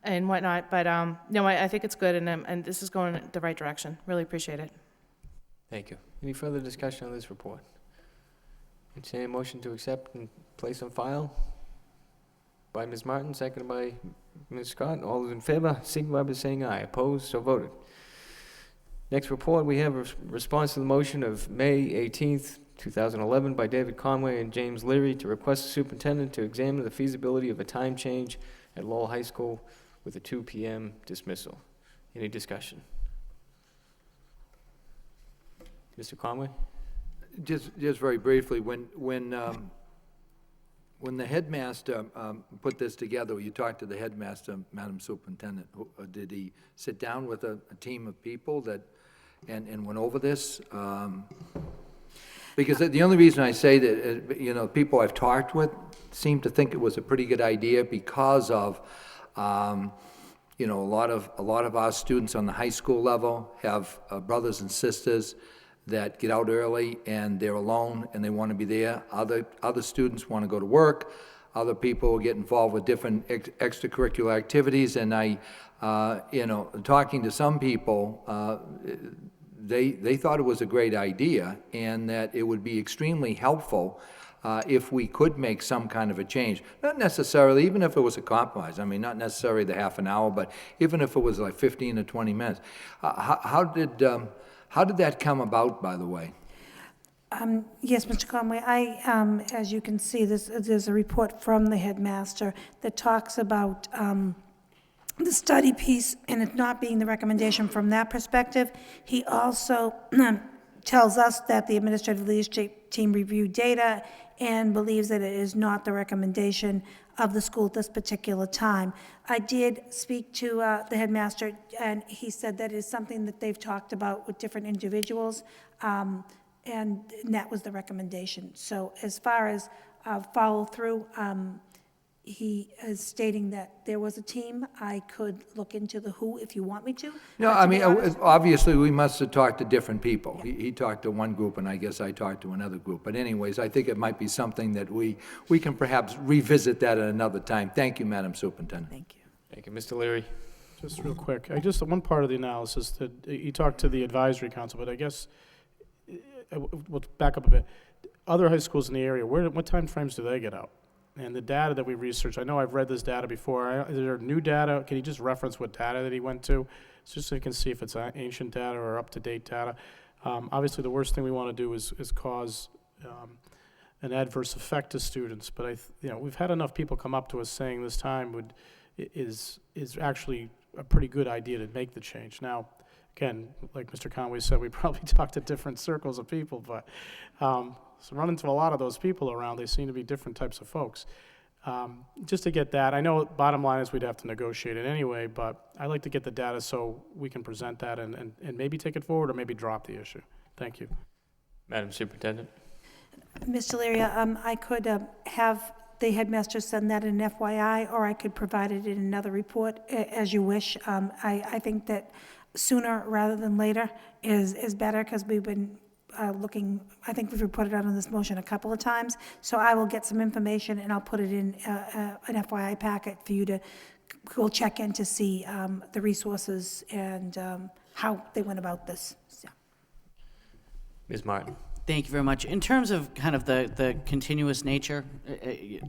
and whatnot, but no, I think it's good, and this is going in the right direction. Really appreciate it. Thank you. Any further discussion on this report? Entertain a motion to accept and place on file by Ms. Martin, seconded by Ms. Scott. All those in favor, signify by saying aye. Opposed, so voted. Next report, we have a response to the motion of May 18th, 2011 by David Conway and James Leary to request the superintendent to examine the feasibility of a time change at Lowell High School with a 2 p.m. dismissal. Any discussion? Mr. Conway? Just very briefly, when the headmaster put this together, you talked to the headmaster, Madam Superintendent, did he sit down with a team of people and went over this? Because the only reason I say that, people I've talked with seem to think it was a pretty good idea because of, a lot of our students on the high school level have brothers and sisters that get out early and they're alone and they want to be there. Other students want to go to work. Other people get involved with different extracurricular activities. And talking to some people, they thought it was a great idea and that it would be extremely helpful if we could make some kind of a change. Not necessarily, even if it was a compromise. Not necessarily the half an hour, but even if it was like 15 or 20 minutes. How did that come about, by the way? Yes, Mr. Conway, as you can see, there's a report from the headmaster that talks about the study piece and it not being the recommendation from that perspective. He also tells us that the administrative leadership team reviewed data and believes that it is not the recommendation of the school at this particular time. I did speak to the headmaster, and he said that is something that they've talked about with different individuals, and that was the recommendation. So as far as follow through, he is stating that there was a team. I could look into the who if you want me to. No, obviously, we must have talked to different people. Yeah. He talked to one group, and I guess I talked to another group. But anyways, I think it might be something that we can perhaps revisit that at another time. Thank you, Madam Superintendent. Thank you. Thank you. Mr. Leary? Just real quick, one part of the analysis that you talked to the advisory council, but I guess we'll back up a bit. Other high schools in the area, what time frames do they get out? And the data that we researched, I know I've read this data before. Is there new data? Can you just reference what data that he went to? It's just so you can see if it's ancient data or up-to-date data. Obviously, the worst thing we want to do is cause an adverse effect to students. But we've had enough people come up to us saying this time is actually a pretty good idea to make the change. Now, again, like Mr. Conway said, we probably talked to different circles of people, but so run into a lot of those people around. They seem to be different types of folks. Just to get that, I know bottom line is we'd have to negotiate it anyway, but I'd like to get the data so we can present that and maybe take it forward or maybe drop the issue. Thank you. Madam Superintendent? Mr. Leary, I could have the headmaster send that in an FYI, or I could provide it in another report, as you wish. I think that sooner rather than later is better, because we've been looking, I think we've reported out on this motion a couple of times. So I will get some information and I'll put it in an FYI packet for you to, we'll check in to see the resources and how they went about this. So. Ms. Martin? Thank you very much. In terms of kind of the continuous nature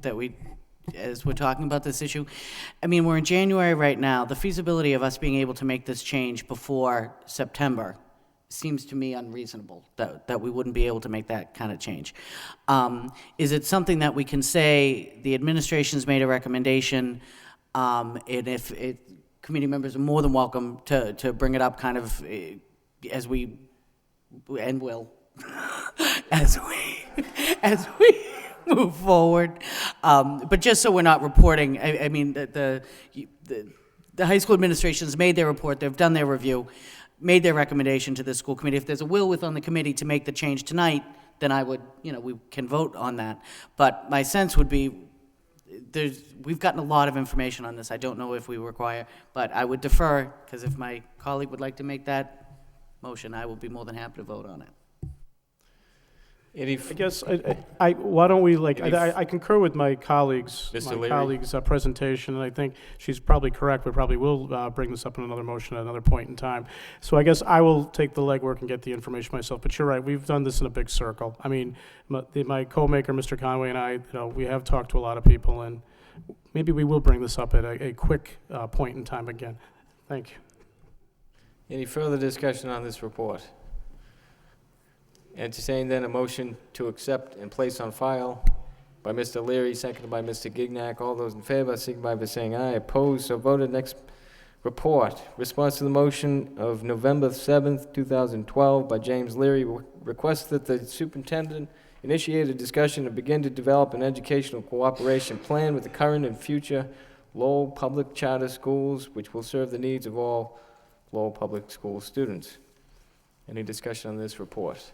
that as we're talking about this issue, I mean, we're in January right now. The feasibility of us being able to make this change before September seems to me unreasonable, that we wouldn't be able to make that kind of change. Is it something that we can say the administration's made a recommendation, and if committee members are more than welcome to bring it up kind of as we, and will, as we move forward, but just so we're not reporting, I mean, the high school administration's made their report, they've done their review, made their recommendation to the school committee. If there's a will within the committee to make the change tonight, then I would, we can vote on that. But my sense would be, we've gotten a lot of information on this. I don't know if we require, but I would defer, because if my colleague would like to make that motion, I will be more than happy to vote on it. I guess, why don't we, I concur with my colleague's presentation, and I think she's probably correct. We probably will bring this up in another motion at another point in time. So I guess I will take the legwork and get the information myself. But you're right, we've done this in a big circle. I mean, my co-maker, Mr. Conway, and I, we have talked to a lot of people, and maybe we will bring this up at a quick point in time again. Thank you. Any further discussion on this report? Entertain then a motion to accept and place on file by Mr. Leary, seconded by Mr. Gignac. All those in favor signify by saying aye. Opposed, so voted. Next report. Response to the motion of November 7th, 2012 by James Leary requests that the superintendent initiate a discussion and begin to develop an educational cooperation plan with the current and future Lowell public charter schools, which will serve the needs of all Lowell public school students. Any discussion on this report?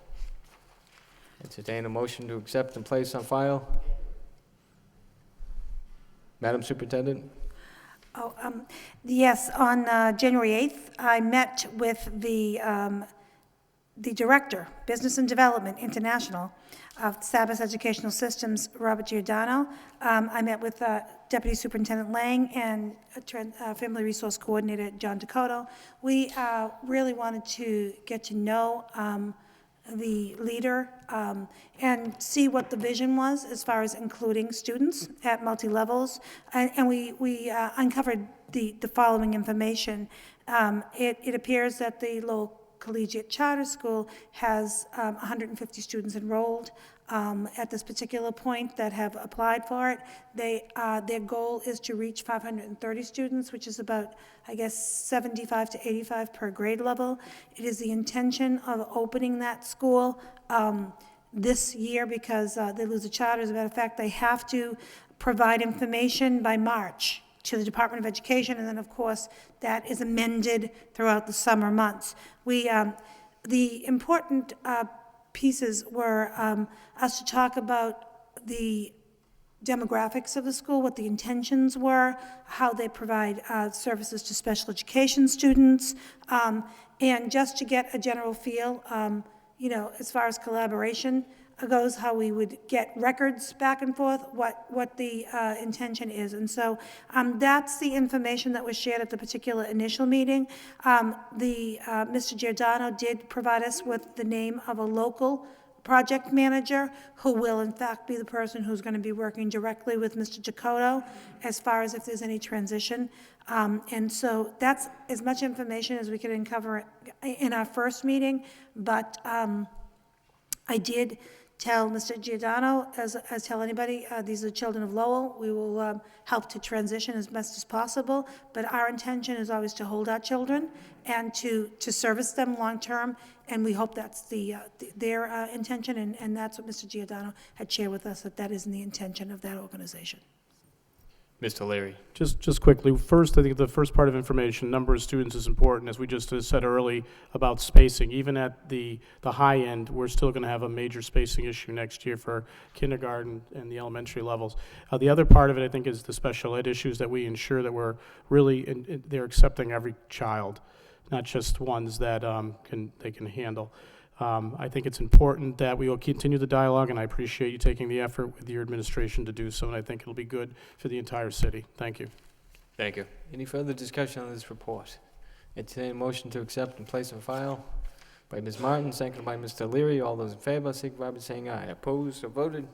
Entertain a motion to accept and place on file. Madam Superintendent? Yes, on January 8th, I met with the Director, Business and Development International of Sabas Educational Systems, Robert Giordano. I met with Deputy Superintendent Lang and Family Resource Coordinator John Dakota. We really wanted to get to know the leader and see what the vision was as far as including students at multi-levels. And we uncovered the following information. It appears that the Lowell Collegiate Charter School has 150 students enrolled at this particular point that have applied for it. Their goal is to reach 530 students, which is about, I guess, 75 to 85 per grade level. It is the intention of opening that school this year because they lose a charter. As a matter of fact, they have to provide information by March to the Department of Education, and then, of course, that is amended throughout the summer months. The important pieces were us to talk about the demographics of the school, what the intentions were, how they provide services to special education students, and just to get a general feel, as far as collaboration goes, how we would get records back and forth, what the intention is. And so that's the information that was shared at the particular initial meeting. Mr. Giordano did provide us with the name of a local project manager, who will in fact be the person who's going to be working directly with Mr. Jacoto as far as if there's any transition. And so that's as much information as we could uncover in our first meeting, but I did tell Mr. Giordano, as tell anybody, these are children of Lowell. We will help to transition as best as possible, but our intention is always to hold our children and to service them long-term, and we hope that's their intention, and that's what Mr. Giordano had shared with us, that is the intention of that organization. Mr. Leary. Just quickly, first, I think the first part of information, number of students is important, as we just said early about spacing. Even at the high end, we're still going to have a major spacing issue next year for kindergarten and the elementary levels. The other part of it, I think, is the special ed issues, that we ensure that we're really, they're accepting every child, not just ones that they can handle. I think it's important that we will continue the dialogue, and I appreciate you taking the effort with your administration to do so, and I think it'll be good for the entire city. Thank you. Thank you. Any further discussion on this report? Entertain a motion to accept and place on file by Ms. Martin, seconded by Mr. Leary. All those in favor, signify by saying aye. Opposed or voted?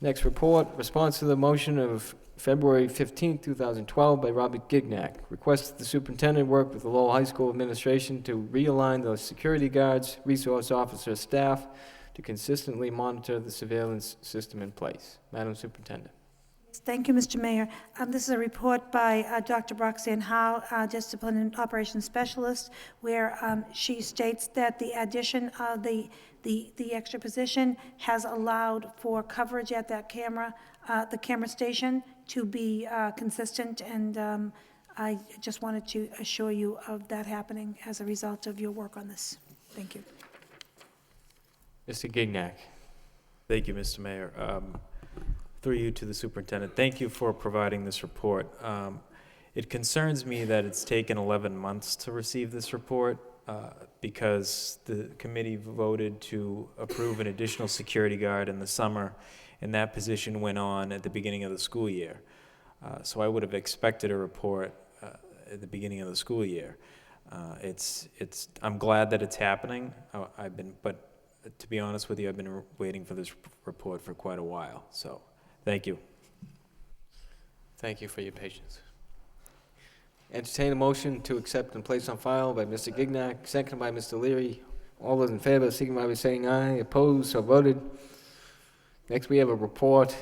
Next report, response to the motion of February 15, 2012 by Robert Gignac. Requests that the superintendent work with the Lowell High School administration to realign the security guards, resource officer staff to consistently monitor the surveillance system in place. Madam Superintendent. Thank you, Mr. Mayor. This is a report by Dr. Roxanne Howe, Discipline and Operations Specialist, where she states that the addition of the extra position has allowed for coverage at that the camera station to be consistent, and I just wanted to assure you of that happening as a result of your work on this. Thank you. Mr. Gignac. Thank you, Mr. Mayor. Through you to the superintendent, thank you for providing this report. It concerns me that it's taken 11 months to receive this report because the committee voted to approve an additional security guard in the summer, and that position went on at the beginning of the school year. So I would have expected a report at the beginning of the school year. I'm glad that it's happening. But to be honest with you, I've been waiting for this report for quite a while. So thank you. Thank you for your patience. Entertain a motion to accept and place on file by Mr. Gignac, seconded by Mr. Leary. All those in favor, signify by saying aye. Opposed, so voted. Next, we have a report,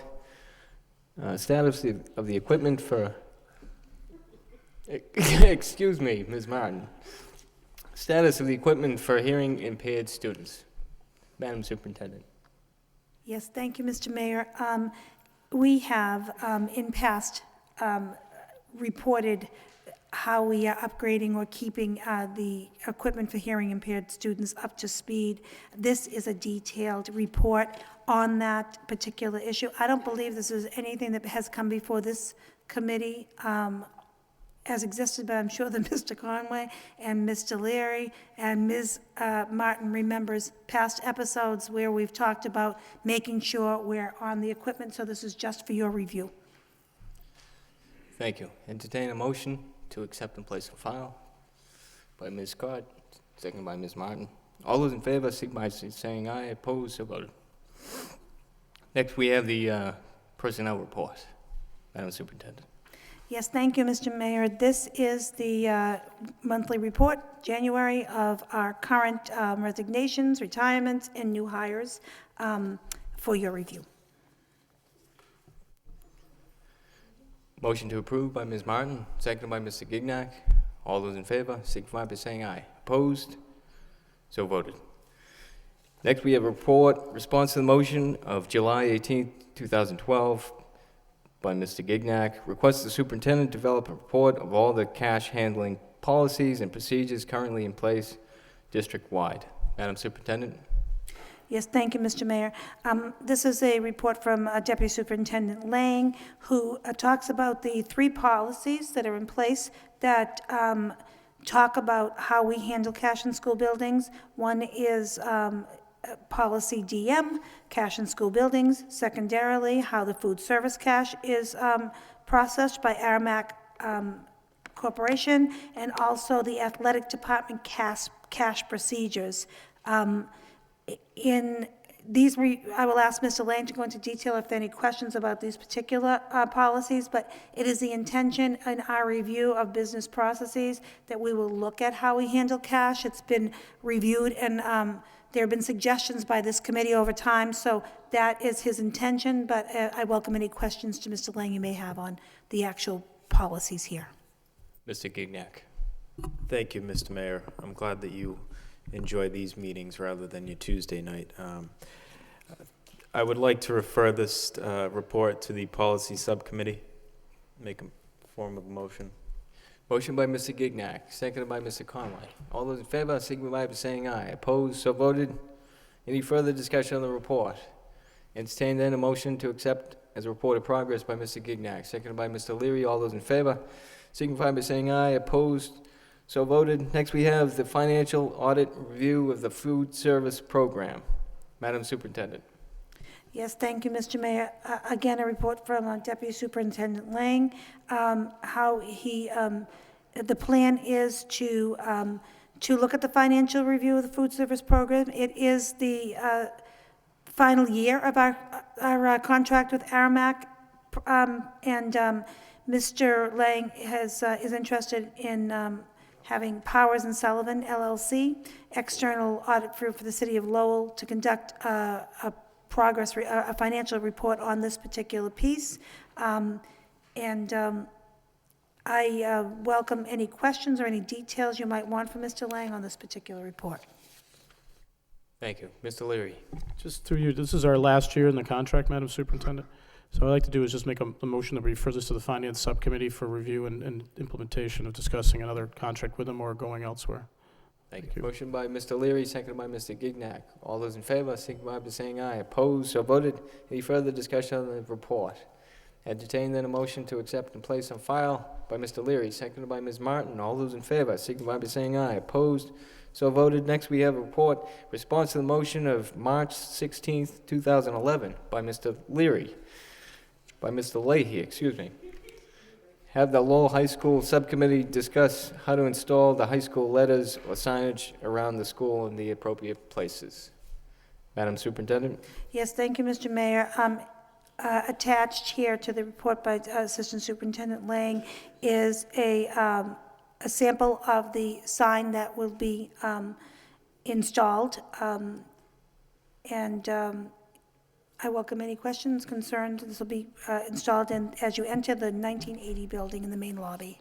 status of the equipment for, excuse me, Ms. Martin. Status of the equipment for hearing impaired students. Madam Superintendent. Yes, thank you, Mr. Mayor. We have, in past, reported how we are upgrading or keeping the equipment for hearing impaired students up to speed. This is a detailed report on that particular issue. I don't believe this is anything that has come before this committee as existed, but I'm sure that Mr. Conway and Mr. Leary and Ms. Martin remembers past episodes where we've talked about making sure we're on the equipment, so this is just for your review. Thank you. Entertain a motion to accept and place on file by Ms. Scott, seconded by Ms. Martin. All those in favor, signify by saying aye. Opposed, so voted. Next, we have the personnel report. Madam Superintendent. Yes, thank you, Mr. Mayor. This is the monthly report, January, of our current resignations, retirements, and new hires for your review. Motion to approve by Ms. Martin, seconded by Mr. Gignac. All those in favor, signify by saying aye. Opposed? So voted. Next, we have a report, response to the motion of July 18, 2012, by Mr. Gignac. Requests the superintendent develop a report of all the cash handling policies and procedures currently in place district-wide. Madam Superintendent. Yes, thank you, Mr. Mayor. This is a report from Deputy Superintendent Lang, who talks about the 3 policies that are in place that talk about how we handle cash in school buildings. One is policy DM, cash in school buildings. Secondarily, how the food service cash is processed by Aramac Corporation, and also the athletic department cash procedures. In these, I will ask Mr. Lane to go into detail if there are any questions about these particular policies, but it is the intention in our review of business processes that we will look at how we handle cash. It's been reviewed, and there have been suggestions by this committee over time, so that is his intention, but I welcome any questions to Mr. Lane you may have on the actual policies here. Mr. Gignac. Thank you, Mr. Mayor. I'm glad that you enjoy these meetings rather than your Tuesday night. I would like to refer this report to the Policy Subcommittee. Make a form of motion. Motion by Mr. Gignac, seconded by Mr. Conway. All those in favor, signify by saying aye. Opposed, so voted. Any further discussion on the report? Entertain then a motion to accept as a report of progress by Mr. Gignac, seconded by Mr. Leary. All those in favor, signify by saying aye. Opposed, so voted. Next, we have the financial audit review of the food service program. Madam Superintendent. Yes, thank you, Mr. Mayor. Again, a report from Deputy Superintendent Lang, how he, the plan is to look at the financial review of the food service program. It is the final year of our contract with Aramac, and Mr. Lang is interested in having Powers and Sullivan LLC, external audit firm for the city of Lowell, to conduct a financial report on this particular piece. I welcome any questions or any details you might want from Mr. Lang on this particular report. Thank you. Mr. Leary. Just through you, this is our last year in the contract, Madam Superintendent. So what I'd like to do is just make a motion that we refer this to the Finance Subcommittee for review and implementation of discussing another contract with them or going elsewhere. Thank you. Motion by Mr. Leary, seconded by Mr. Gignac. All those in favor, signify by saying aye. Opposed, so voted. Any further discussion on the report? Entertain then a motion to accept and place on file by Mr. Leary, seconded by Ms. Martin. All those in favor, signify by saying aye. Opposed, so voted. Next, we have a report, response to the motion of March 16th, 2011, by Mr. Leary, by Mr. Leahy, excuse me. Have the Lowell High School Subcommittee discuss how to install the high school letters or signage around the school in the appropriate places. Madam Superintendent? Yes, thank you, Mr. Mayor. Attached here to the report by Assistant Superintendent Lang is a sample of the sign that will be installed, I welcome any questions, concerns. This will be installed as you enter the 1980 building in the main lobby.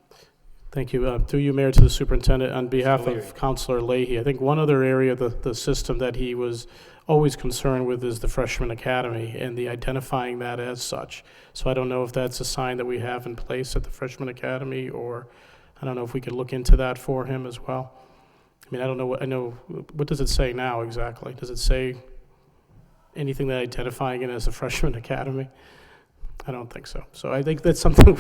Thank you. Through you, Mayor, to the Superintendent, on behalf of Councilor Leahy, I think one other area of the system that he was always concerned with is the Freshman Academy and the identifying that as such. So I don't know if that's a sign that we have in place at the Freshman Academy, or I don't know if we could look into that for him as well. I mean, I don't know what does it say now exactly? Does it say anything that identifying it as a Freshman Academy? I don't think so. So I think that's something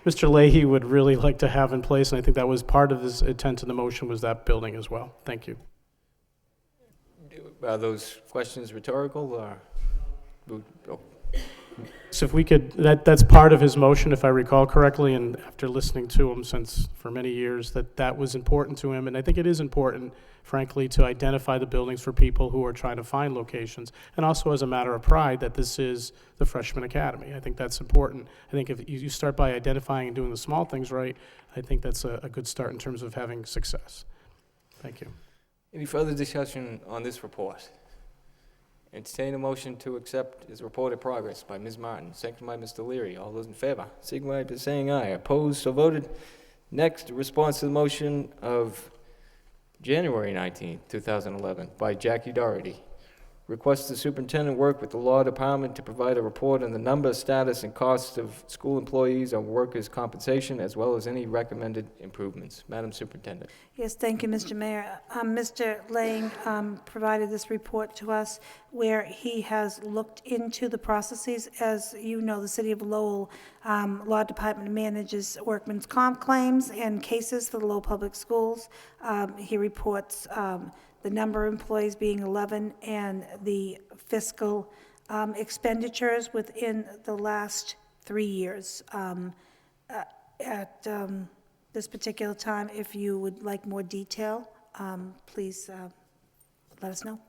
Mr. Leahy would really like to have in place, and I think that was part of his intent in the motion, was that building as well. Thank you. Are those questions rhetorical, or? Oh. So if we could, that's part of his motion, if I recall correctly, and after listening to him for many years, that was important to him, and I think it is important, frankly, to identify the buildings for people who are trying to find locations, and also as a matter of pride that this is the Freshman Academy. I think that's important. I think if you start by identifying and doing the small things right, I think that's a good start in terms of having success. Thank you. Any further discussion on this report? Entertain a motion to accept as reported progress by Ms. Martin, seconded by Mr. Leary. All those in favor, signify by saying aye. Opposed, so voted. Next, response to the motion of January 19, 2011, by Jackie Doherty. Requests the superintendent work with the law department to provide a report on the number, status, and costs of school employees on workers' compensation, as well as any recommended improvements. Madam Superintendent. Yes, thank you, Mr. Mayor. Mr. Lang provided this report to us where he has looked into the processes. As you know, the City of Lowell Law Department manages workman's comp claims and cases for the Lowell Public Schools. He reports the number of employees being 11 and the fiscal expenditures within the last 3 years. At this particular time, if you would like more detail, please let us know.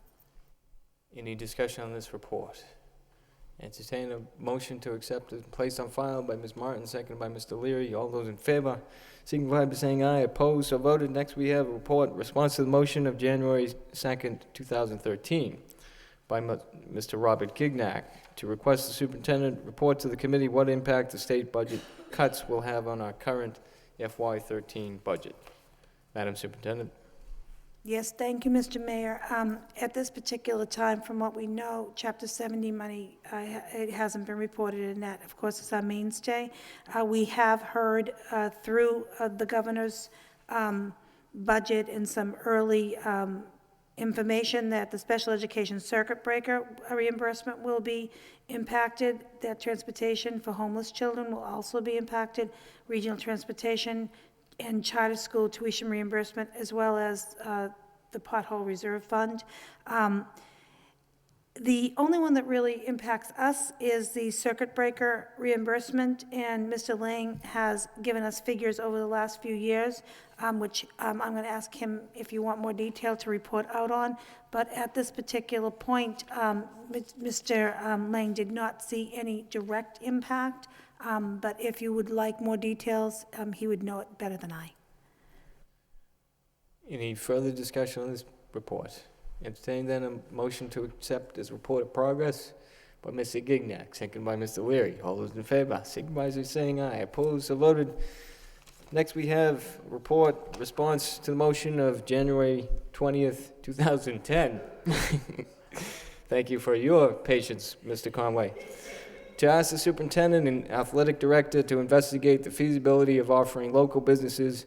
Any discussion on this report? Entertain a motion to accept and place on file by Ms. Martin, seconded by Mr. Leary. All those in favor, signify by saying aye. Opposed, so voted. Next, we have a report, response to the motion of January 2nd, 2013, by Mr. Robert Gignac, to request the superintendent report to the committee what impact the state budget cuts will have on our current FY13 budget. Madam Superintendent. Yes, thank you, Mr. Mayor. At this particular time, from what we know, Chapter 70 money, it hasn't been reported in that. Of course, it's our mainstay. We have heard through the governor's budget and some early information that the special education circuit breaker reimbursement will be impacted, that transportation for homeless children will also be impacted, regional transportation and charter school tuition reimbursement, as well as the pothole reserve fund. The only one that really impacts us is the circuit breaker reimbursement, and Mr. Lang has given us figures over the last few years, which I'm going to ask him if you want more detail to report out on. But at this particular point, Mr. Lang did not see any direct impact, but if you would like more details, he would know it better than I. Any further discussion on this report? Entertain then a motion to accept as report of progress by Mr. Gignac, seconded by Mr. Leary. All those in favor, signify by saying aye. Opposed, so voted. Next, we have report response to the motion of January 20th, 2010. Thank you for your patience, Mr. Conway. To ask the superintendent and athletic director to investigate the feasibility of offering local businesses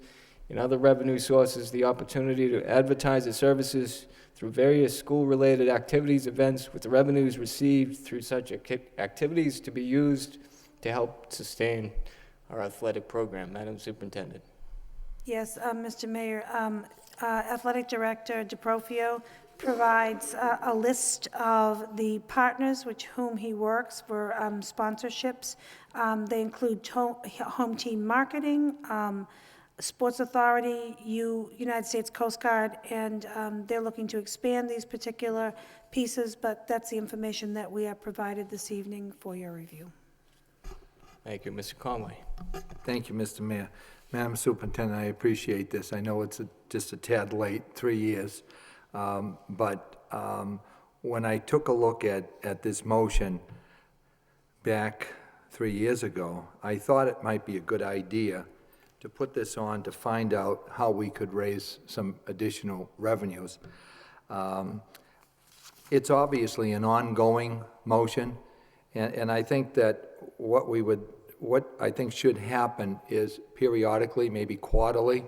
and other revenue sources the opportunity to advertise their services through various school-related activities, events, with the revenues received through such activities to be used to help sustain our athletic program. Madam Superintendent. Yes, Mr. Mayor, Athletic Director DeProfio provides a list of the partners with whom he works for sponsorships. They include Home Team Marketing, Sports Authority, United States Coast Guard, and they're looking to expand these particular pieces, but that's the information that we have provided this evening for your review. Thank you, Mr. Conway. Thank you, Mr. Mayor. Madam Superintendent, I appreciate this. I know it's just a tad late, 3 years. But when I took a look at this motion back 3 years ago, I thought it might be a good idea to put this on to find out how we could raise some additional revenues. It's obviously an ongoing motion, and I think that what I think should happen is periodically, maybe quarterly,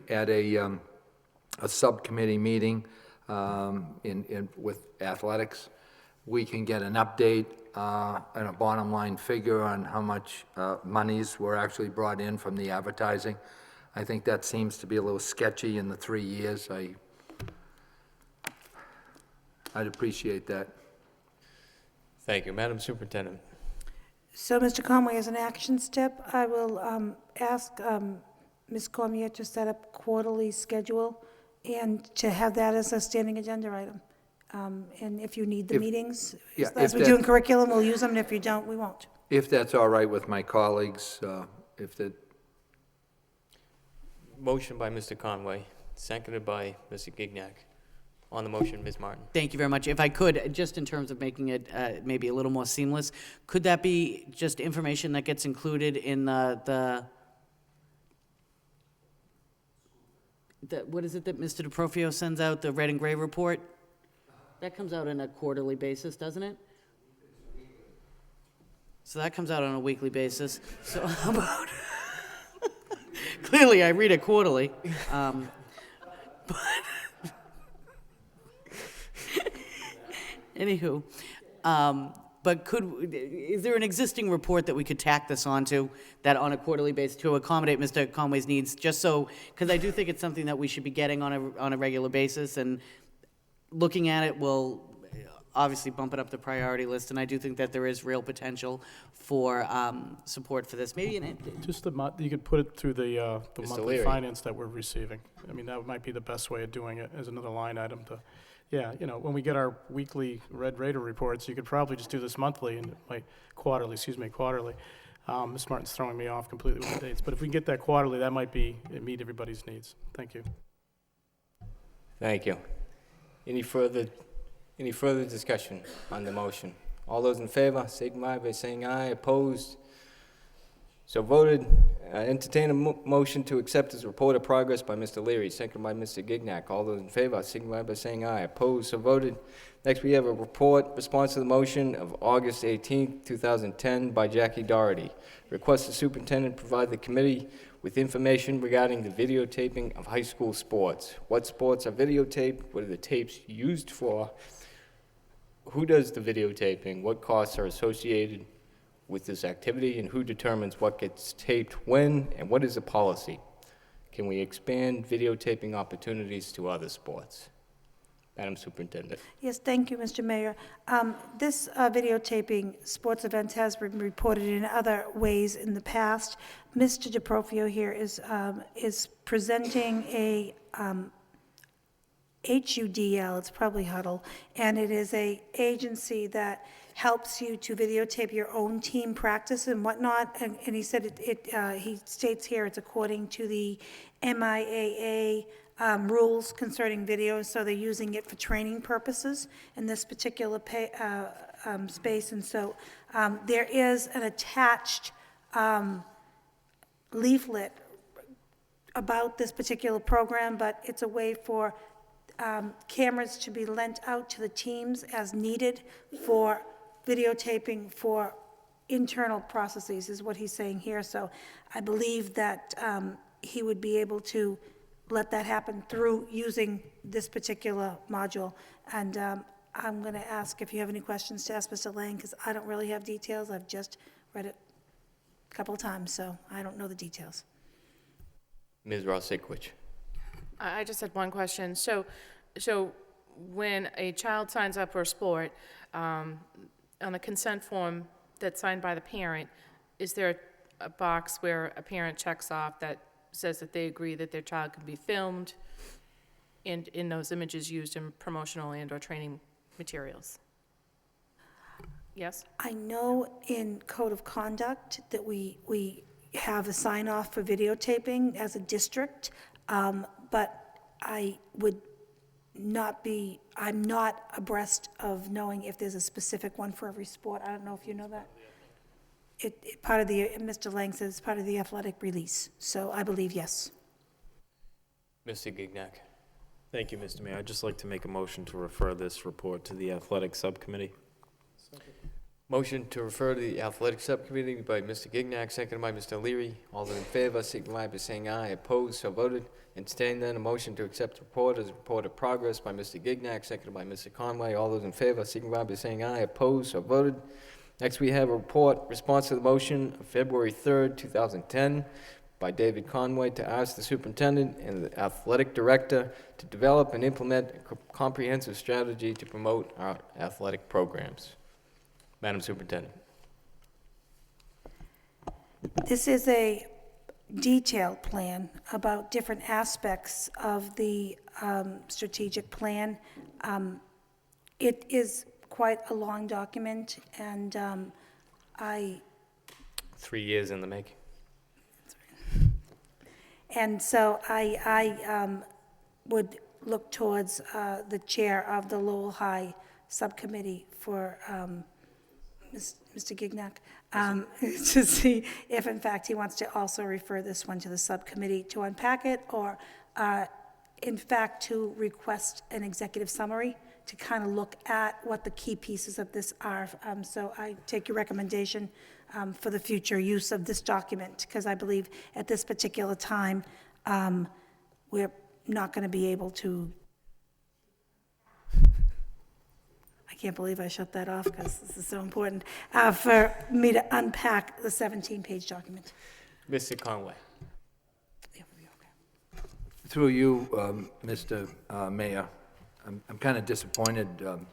at a subcommittee meeting with athletics, we can get an update and a bottom line figure on how much monies were actually brought in from the advertising. I think that seems to be a little sketchy in the 3 years. I'd appreciate that. Thank you, Madam Superintendent. So, Mr. Conway, as an action step, I will ask Ms. Cormier to set up quarterly schedule and to have that as a standing agenda item. And if you need the meetings, as we do in curriculum, we'll use them, and if you don't, we won't. If that's all right with my colleagues, Motion by Mr. Conway, seconded by Mr. Gignac. On the motion, Ms. Martin. Thank you very much. If I could, just in terms of making it maybe a little more seamless, could that be just information that gets included in the what is it that Mr. DeProfio sends out, the red and gray report? That comes out on a quarterly basis, doesn't it? So that comes out on a weekly basis. So how about... Clearly, I read it quarterly. But... Anywho, but is there an existing report that we could tack this onto, that on a quarterly basis to accommodate Mr. Conway's needs, just so, because I do think it's something that we should be getting on a regular basis, and looking at it will obviously bump it up the priority list, and I do think that there is real potential for support for this. Maybe Just you could put it through the Mr. monthly Leary. finance that we're receiving. I mean, that might be the best way of doing it, as another line item to, yeah, you know, when we get our weekly Red Raider reports, you could probably just do this monthly and, like, quarterly. Ms. Martin's throwing me off completely with the dates, but if we can get that quarterly, that might meet everybody's needs. Thank you. Thank you. Any further discussion on the motion? All those in favor, signify by saying aye. Opposed? So voted. Entertain a motion to accept as report of progress by Mr. Leary, seconded by Mr. Gignac. All those in favor, signify by saying aye. Opposed? So voted. Next, we have a response to the motion of August 18th, 2010 by Jackie Doherty. Request the superintendent provide the committee with information regarding the videotaping of high school sports. What sports are videotaped? What are the tapes used for? Who does the videotaping? What costs are associated with this activity? And who determines what gets taped when? And what is the policy? Can we expand videotaping opportunities to other sports? Madam Superintendent. Yes, thank you, Mr. Mayor. This videotaping sports event has been reported in other ways in the past. Mr. DeProfio here is presenting a HUDL, it's probably Huddle, and it is a agency that helps you to videotape your own team practice and whatnot. And he said he states here it's according to the MIAA rules concerning videos, so they're using it for training purposes in this particular space. And so there is an attached leaflet about this particular program, but it's a way for cameras to be lent out to the teams as needed for videotaping for internal processes, is what he's saying here. So I believe that he would be able to let that happen through using this particular module. And I'm going to ask if you have any questions to ask Mr. Lang, because I don't really have details. I've just read it a couple of times, so I don't know the details. Ms. Rosikowicz. I just had one question. So when a child signs up for a sport, on the consent form that's signed by the parent, is there a box where a parent checks off that says that they agree that their child can be filmed and in those images used in promotional and/or training materials? Yes? I know in code of conduct that we have a sign-off for videotaping as a district, but I'm not abreast of knowing if there's a specific one for every sport. I don't know if you know that. Part of the, Mr. Lang says, part of the athletic release, so I believe yes. Mr. Gignac. Thank you, Mr. Mayor. I'd just like to make a motion to refer this report to the athletic subcommittee. Motion to refer to the athletic subcommittee by Mr. Gignac, seconded by Mr. Leary. All those in favor, signify by saying aye. Opposed, so voted. Entertain then a motion to accept the report as a report of progress by Mr. Gignac, seconded by Mr. Conway. All those in favor, signify by saying aye. Opposed, so voted. Next, we have a response to the motion of February 3rd, 2010, by David Conway to ask the superintendent and the athletic director to develop and implement a comprehensive strategy to promote our athletic programs. Madam Superintendent. This is a detailed plan about different aspects of the strategic plan. It is quite a long document, and 3 years in the making. And so I would look towards the chair of the Lowell High Subcommittee for Mr. Gignac to see if, in fact, he wants to also refer this one to the subcommittee to unpack it, or, in fact, to request an executive summary to kind of look at what the key pieces of this are. So I take your recommendation for the future use of this document, because I believe at this particular time, we're not going to be able to. I can't believe I shut that off, because this is so important, for me to unpack the 17-page document. Mr. Conway. Through you, Mr. Mayor, I'm kind of disappointed,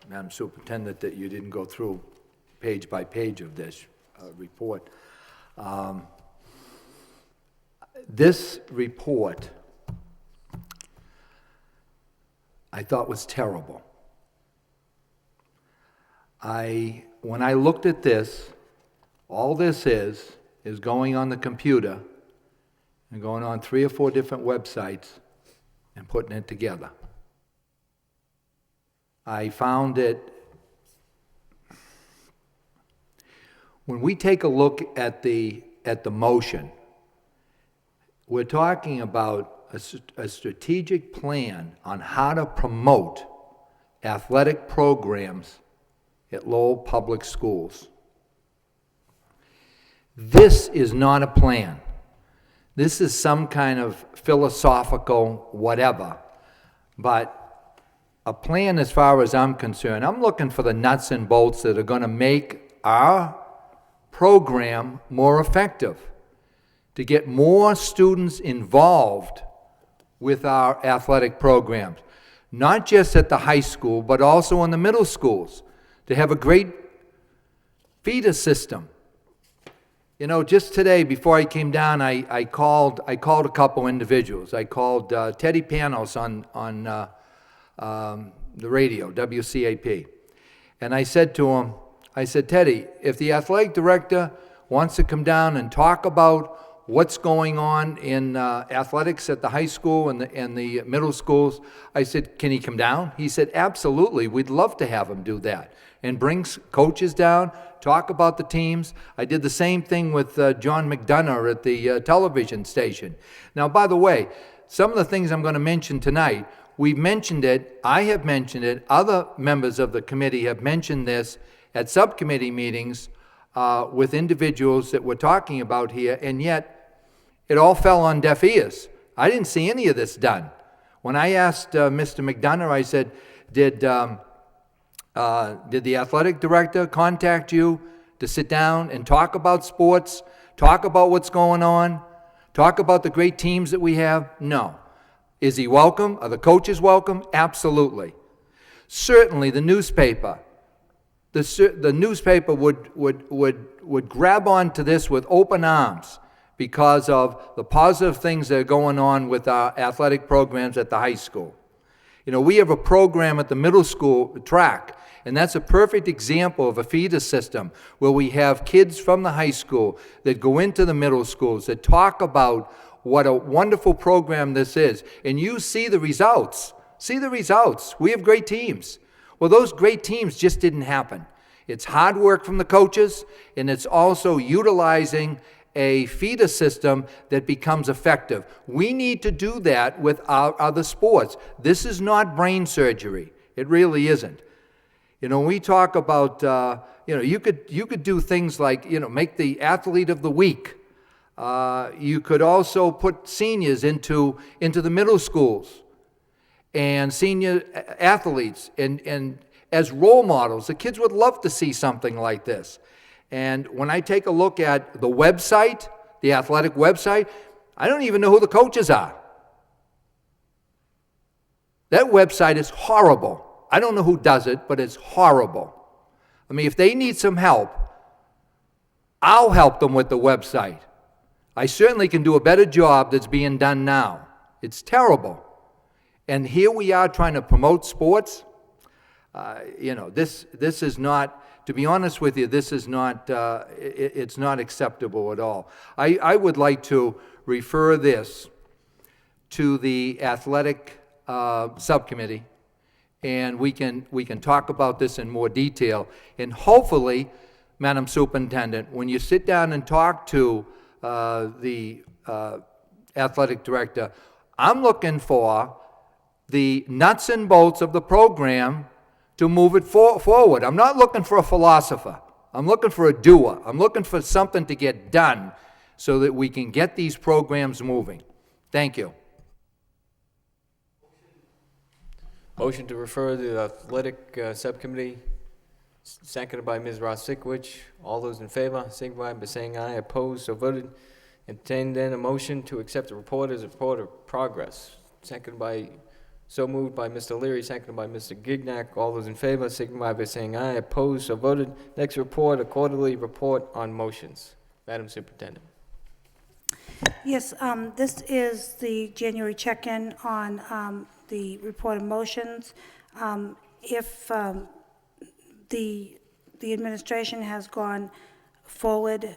Madam Superintendent, that you didn't go through page by page of this report. This report, I thought was terrible. When I looked at this, all this is going on the computer and going on 3 or 4 different websites and putting it together. I found it, when we take a look at the motion, we're talking about a strategic plan on how to promote athletic programs at Lowell Public Schools. This is not a plan. This is some kind of philosophical whatever, but a plan as far as I'm concerned. I'm looking for the nuts and bolts that are going to make our program more effective, to get more students involved with our athletic programs, not just at the high school, but also in the middle schools, to have a great feeder system. You know, just today, before I came down, I called a couple individuals. I called Teddy Panos on the radio, WCAP. And I said to him, Teddy, if the athletic director wants to come down and talk about what's going on in athletics at the high school and the middle schools, I said, can he come down? He said, absolutely, we'd love to have him do that. And bring coaches down, talk about the teams. I did the same thing with John McDonough at the television station. Now, by the way, some of the things I'm going to mention tonight, we've mentioned it, I have mentioned it, other members of the committee have mentioned this at subcommittee meetings with individuals that we're talking about here, and yet it all fell on deaf ears. I didn't see any of this done. When I asked Mr. McDonough, I said, did the athletic director contact you to sit down and talk about sports, talk about what's going on, talk about the great teams that we have? No. Is he welcome? Are the coaches welcome? Absolutely. Certainly the newspaper. The newspaper would grab onto this with open arms because of the positive things that are going on with our athletic programs at the high school. You know, we have a program at the middle school track, and that's a perfect example of a feeder system where we have kids from the high school that go into the middle schools that talk about what a wonderful program this is. And you see the results. See the results. We have great teams. Well, those great teams just didn't happen. It's hard work from the coaches, and it's also utilizing a feeder system that becomes effective. We need to do that with our other sports. This is not brain surgery. It really isn't. You know, when we talk about, you could do things like, make the athlete of the week. You could also put seniors into the middle schools and senior athletes and as role models. The kids would love to see something like this. And when I take a look at the website, the athletic website, I don't even know who the coaches are. That website is horrible. I don't know who does it, but it's horrible. I mean, if they need some help, I'll help them with the website. I certainly can do a better job that's being done now. It's terrible. And here we are trying to promote sports. This is not, to be honest with you, this is not, it's not acceptable at all. I would like to refer this to the athletic subcommittee, and we can talk about this in more detail. And hopefully, Madam Superintendent, when you sit down and talk to the athletic director, I'm looking for the nuts and bolts of the program to move it forward. I'm not looking for a philosopher. I'm looking for a doer. I'm looking for something to get done so that we can get these programs moving. Thank you. Motion to refer to the athletic subcommittee, seconded by Ms. Rosikowicz. All those in favor, signify by saying aye. Opposed, so voted. Entertain then a motion to accept the report as a report of progress, seconded by So moved by Mr. Leary, seconded by Mr. Gignac. All those in favor signify by saying aye. Opposed, so voted. Next report, a quarterly report on motions. Madam Superintendent. Yes, this is the January check-in on the report of motions. If the administration has gone forward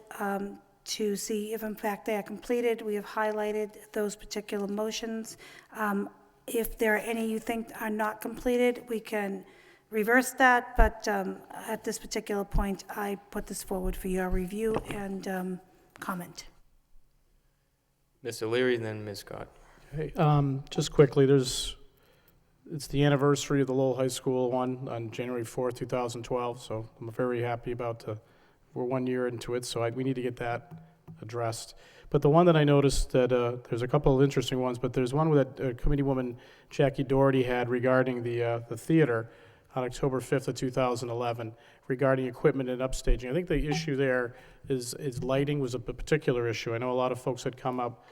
to see if in fact they are completed, we have highlighted those particular motions. If there are any you think are not completed, we can reverse that, but at this particular point, I put this forward for your review and comment. Mr. Leary, and then Ms. Scott. Hey, just quickly, it's the anniversary of the Lowell High School one on January 4th, 2012, so I'm very happy we're 1 year into it, so we need to get that addressed. But the one that I noticed that there's a couple of interesting ones, but there's one that committee woman Jackie Doherty had regarding the theater on October 5th of 2011 regarding equipment and upstaging. I think the issue there is lighting was a particular issue. I know a lot of folks had come up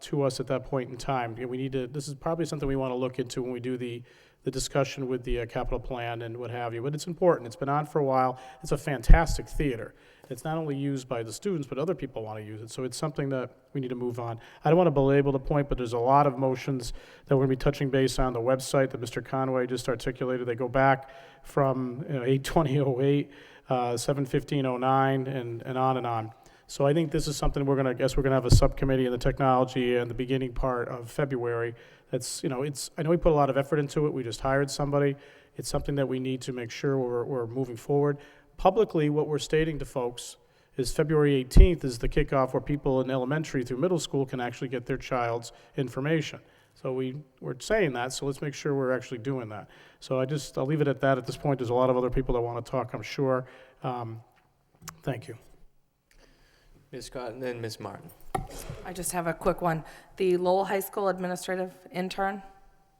to us at that point in time. This is probably something we want to look into when we do the discussion with the capital plan and what have you. But it's important. It's been on for a while. It's a fantastic theater. It's not only used by the students, but other people want to use it. So it's something that we need to move on. I don't want to belabor the point, but there's a lot of motions that we're going to be touching base on. The website that Mr. Conway just articulated, they go back from 8/20/08, 7/15/09, and on and on. So I think this is something we're going to have a subcommittee in the technology in the beginning part of February. I know we put a lot of effort into it. We just hired somebody. It's something that we need to make sure we're moving forward. Publicly, what we're stating to folks is February 18th is the kickoff where people in elementary through middle school can actually get their child's information. So we're saying that, so let's make sure we're actually doing that. So I'll leave it at that at this point. There's a lot of other people that want to talk, I'm sure. Thank you. Ms. Scott, and then Ms. Martin. I just have a quick one. The Lowell High School administrative intern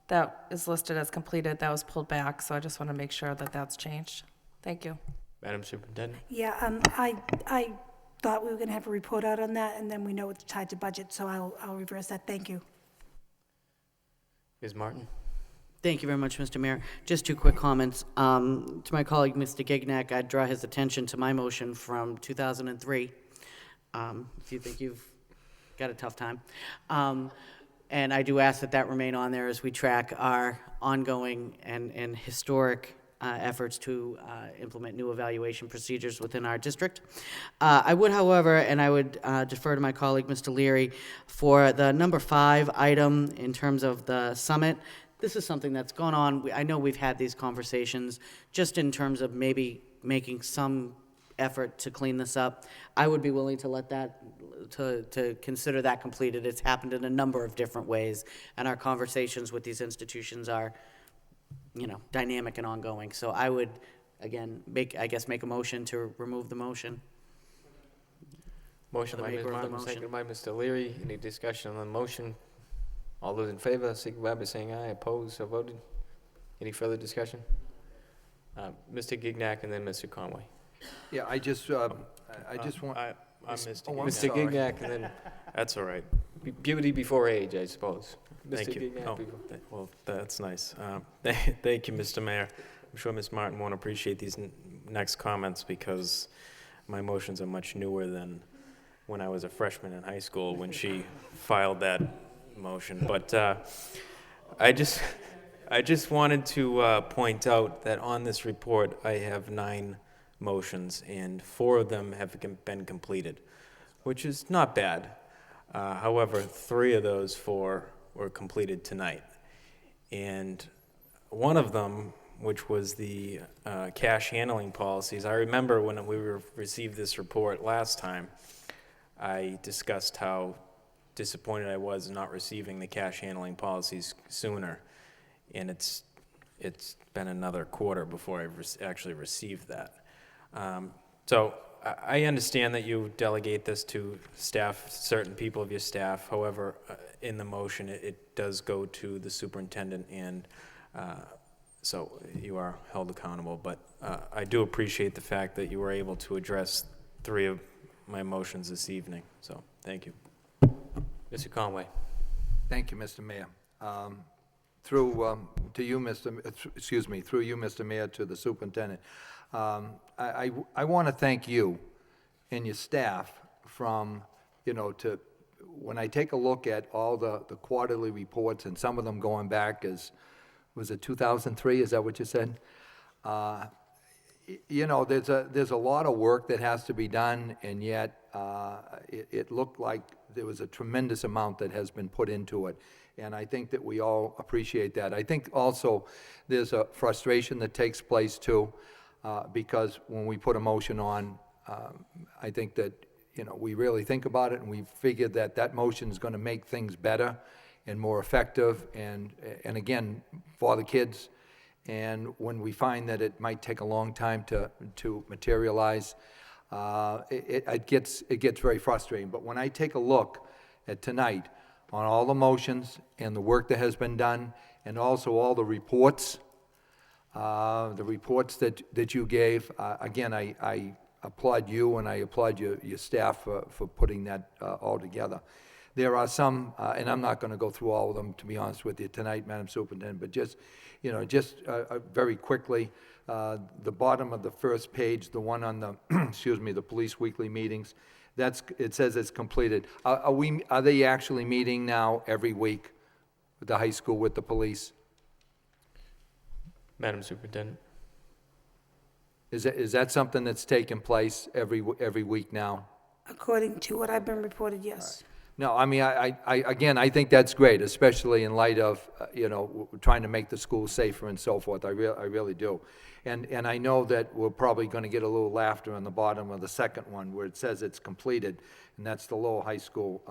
that is listed as completed, that was pulled back, so I just want to make sure that that's changed. Thank you. Madam Superintendent. Yeah, I thought we were going to have a report out on that, and then we know it's tied to budget, so I'll reverse that. Thank you. Ms. Martin. Thank you very much, Mr. Mayor. Just two quick comments. To my colleague, Mr. Gignac, I'd draw his attention to my motion from 2003. If you think you've got a tough time. And I do ask that remain on there as we track our ongoing and historic efforts to implement new evaluation procedures within our district. I would, however, and I would defer to my colleague, Mr. Leary, for the number 5 item in terms of the summit. This is something that's gone on. I know we've had these conversations just in terms of maybe making some effort to clean this up. I would be willing to let to consider that completed. It's happened in a number of different ways, and our conversations with these institutions are, dynamic and ongoing. So I would, again, make a motion to remove the motion. Motion by Ms. Martin, seconded by Mr. Leary. Any discussion on the motion? All those in favor, signify by saying aye. Opposed, so voted. Any further discussion? Mr. Gignac and then Mr. Conway. Yeah, I just want... I missed Oh, it. I'm Mr. sorry. Gignac and then That's all right. beauty before age, I suppose. Thank Mr. you. Gignac Oh, before- well, that's nice. Thank you, Mr. Mayor. I'm sure Ms. Martin won't appreciate these next comments because my motions are much newer than when I was a freshman in high school when she filed that motion. But I just wanted to point out that on this report, I have 9 motions, and 4 of them have been completed, which is not bad. However, 3 of those 4 were completed tonight. And one of them, which was the cash handling policies, I remember when we received this report last time, I discussed how disappointed I was not receiving the cash handling policies sooner. And it's been another quarter before I actually received that. So I understand that you delegate this to staff, certain people of your staff. However, in the motion, it does go to the superintendent, and so you are held accountable. But I do appreciate the fact that you were able to address 3 of my motions this evening. So thank you. Mr. Conway. Thank you, Mr. Mayor. to you, through you, Mr. Mayor, to the superintendent. I want to thank you and your staff from, when I take a look at all the quarterly reports, and some of them going back as, was it 2003, is that what you said? There's a lot of work that has to be done, and yet it looked like there was a tremendous amount that has been put into it. And I think that we all appreciate that. I think also there's a frustration that takes place too, because when we put a motion on, I think that, we really think about it, and we figure that that motion is going to make things better and more effective, and again, for the kids. And when we find that it might take a long time to materialize, it gets very frustrating. But when I take a look at tonight on all the motions and the work that has been done, and also all the reports that you gave, again, I applaud you, and I applaud your staff for putting that all together. There are some, and I'm not going to go through all of them, to be honest with you, tonight, Madam Superintendent, but just very quickly, the bottom of the first page, the one on the, the police weekly meetings, it says it's completed. Are they actually meeting now every week with the high school, with the police? Madam Superintendent. Is that something that's taking place every week now? According to what I've been reported, yes. No, I mean, I think that's great, especially in light of, trying to make the schools safer and so forth. I really do. And I know that we're probably going to get a little laughter on the bottom of the second one where it says it's completed, and that's the Lowell High School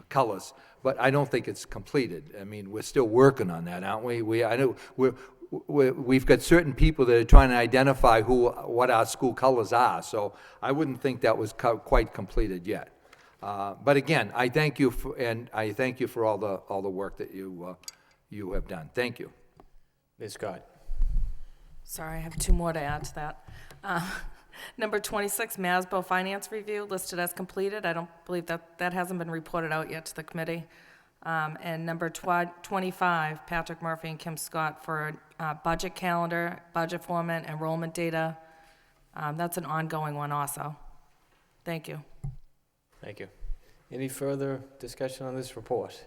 colors. But I don't think it's completed. I mean, we're still working on that, aren't we? I know we've got certain people that are trying to identify what our school colors are. So I wouldn't think that was quite completed yet. But again, I thank you for all the work that you have done. Thank you. Ms. Scott. Sorry, I have two more to add to that. Number 26, MASBO Finance Review, listed as completed. I don't believe that hasn't been reported out yet to the committee. And number 25, Patrick Murphy and Kim Scott for budget calendar, budget format, enrollment data. That's an ongoing one also. Thank you. Thank you. Any further discussion on this report?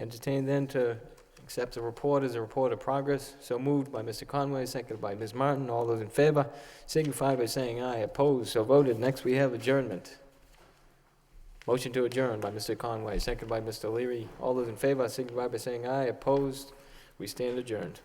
Entertain then to accept the report as a report of progress. So moved by Mr. Conway, seconded by Ms. Martin. All those in favor signify by saying aye. Opposed, so voted. Next we have adjournment. Motion to adjourn by Mr. Conway, seconded by Mr. Leary. All those in favor signify by saying aye. Opposed, we stand adjourned.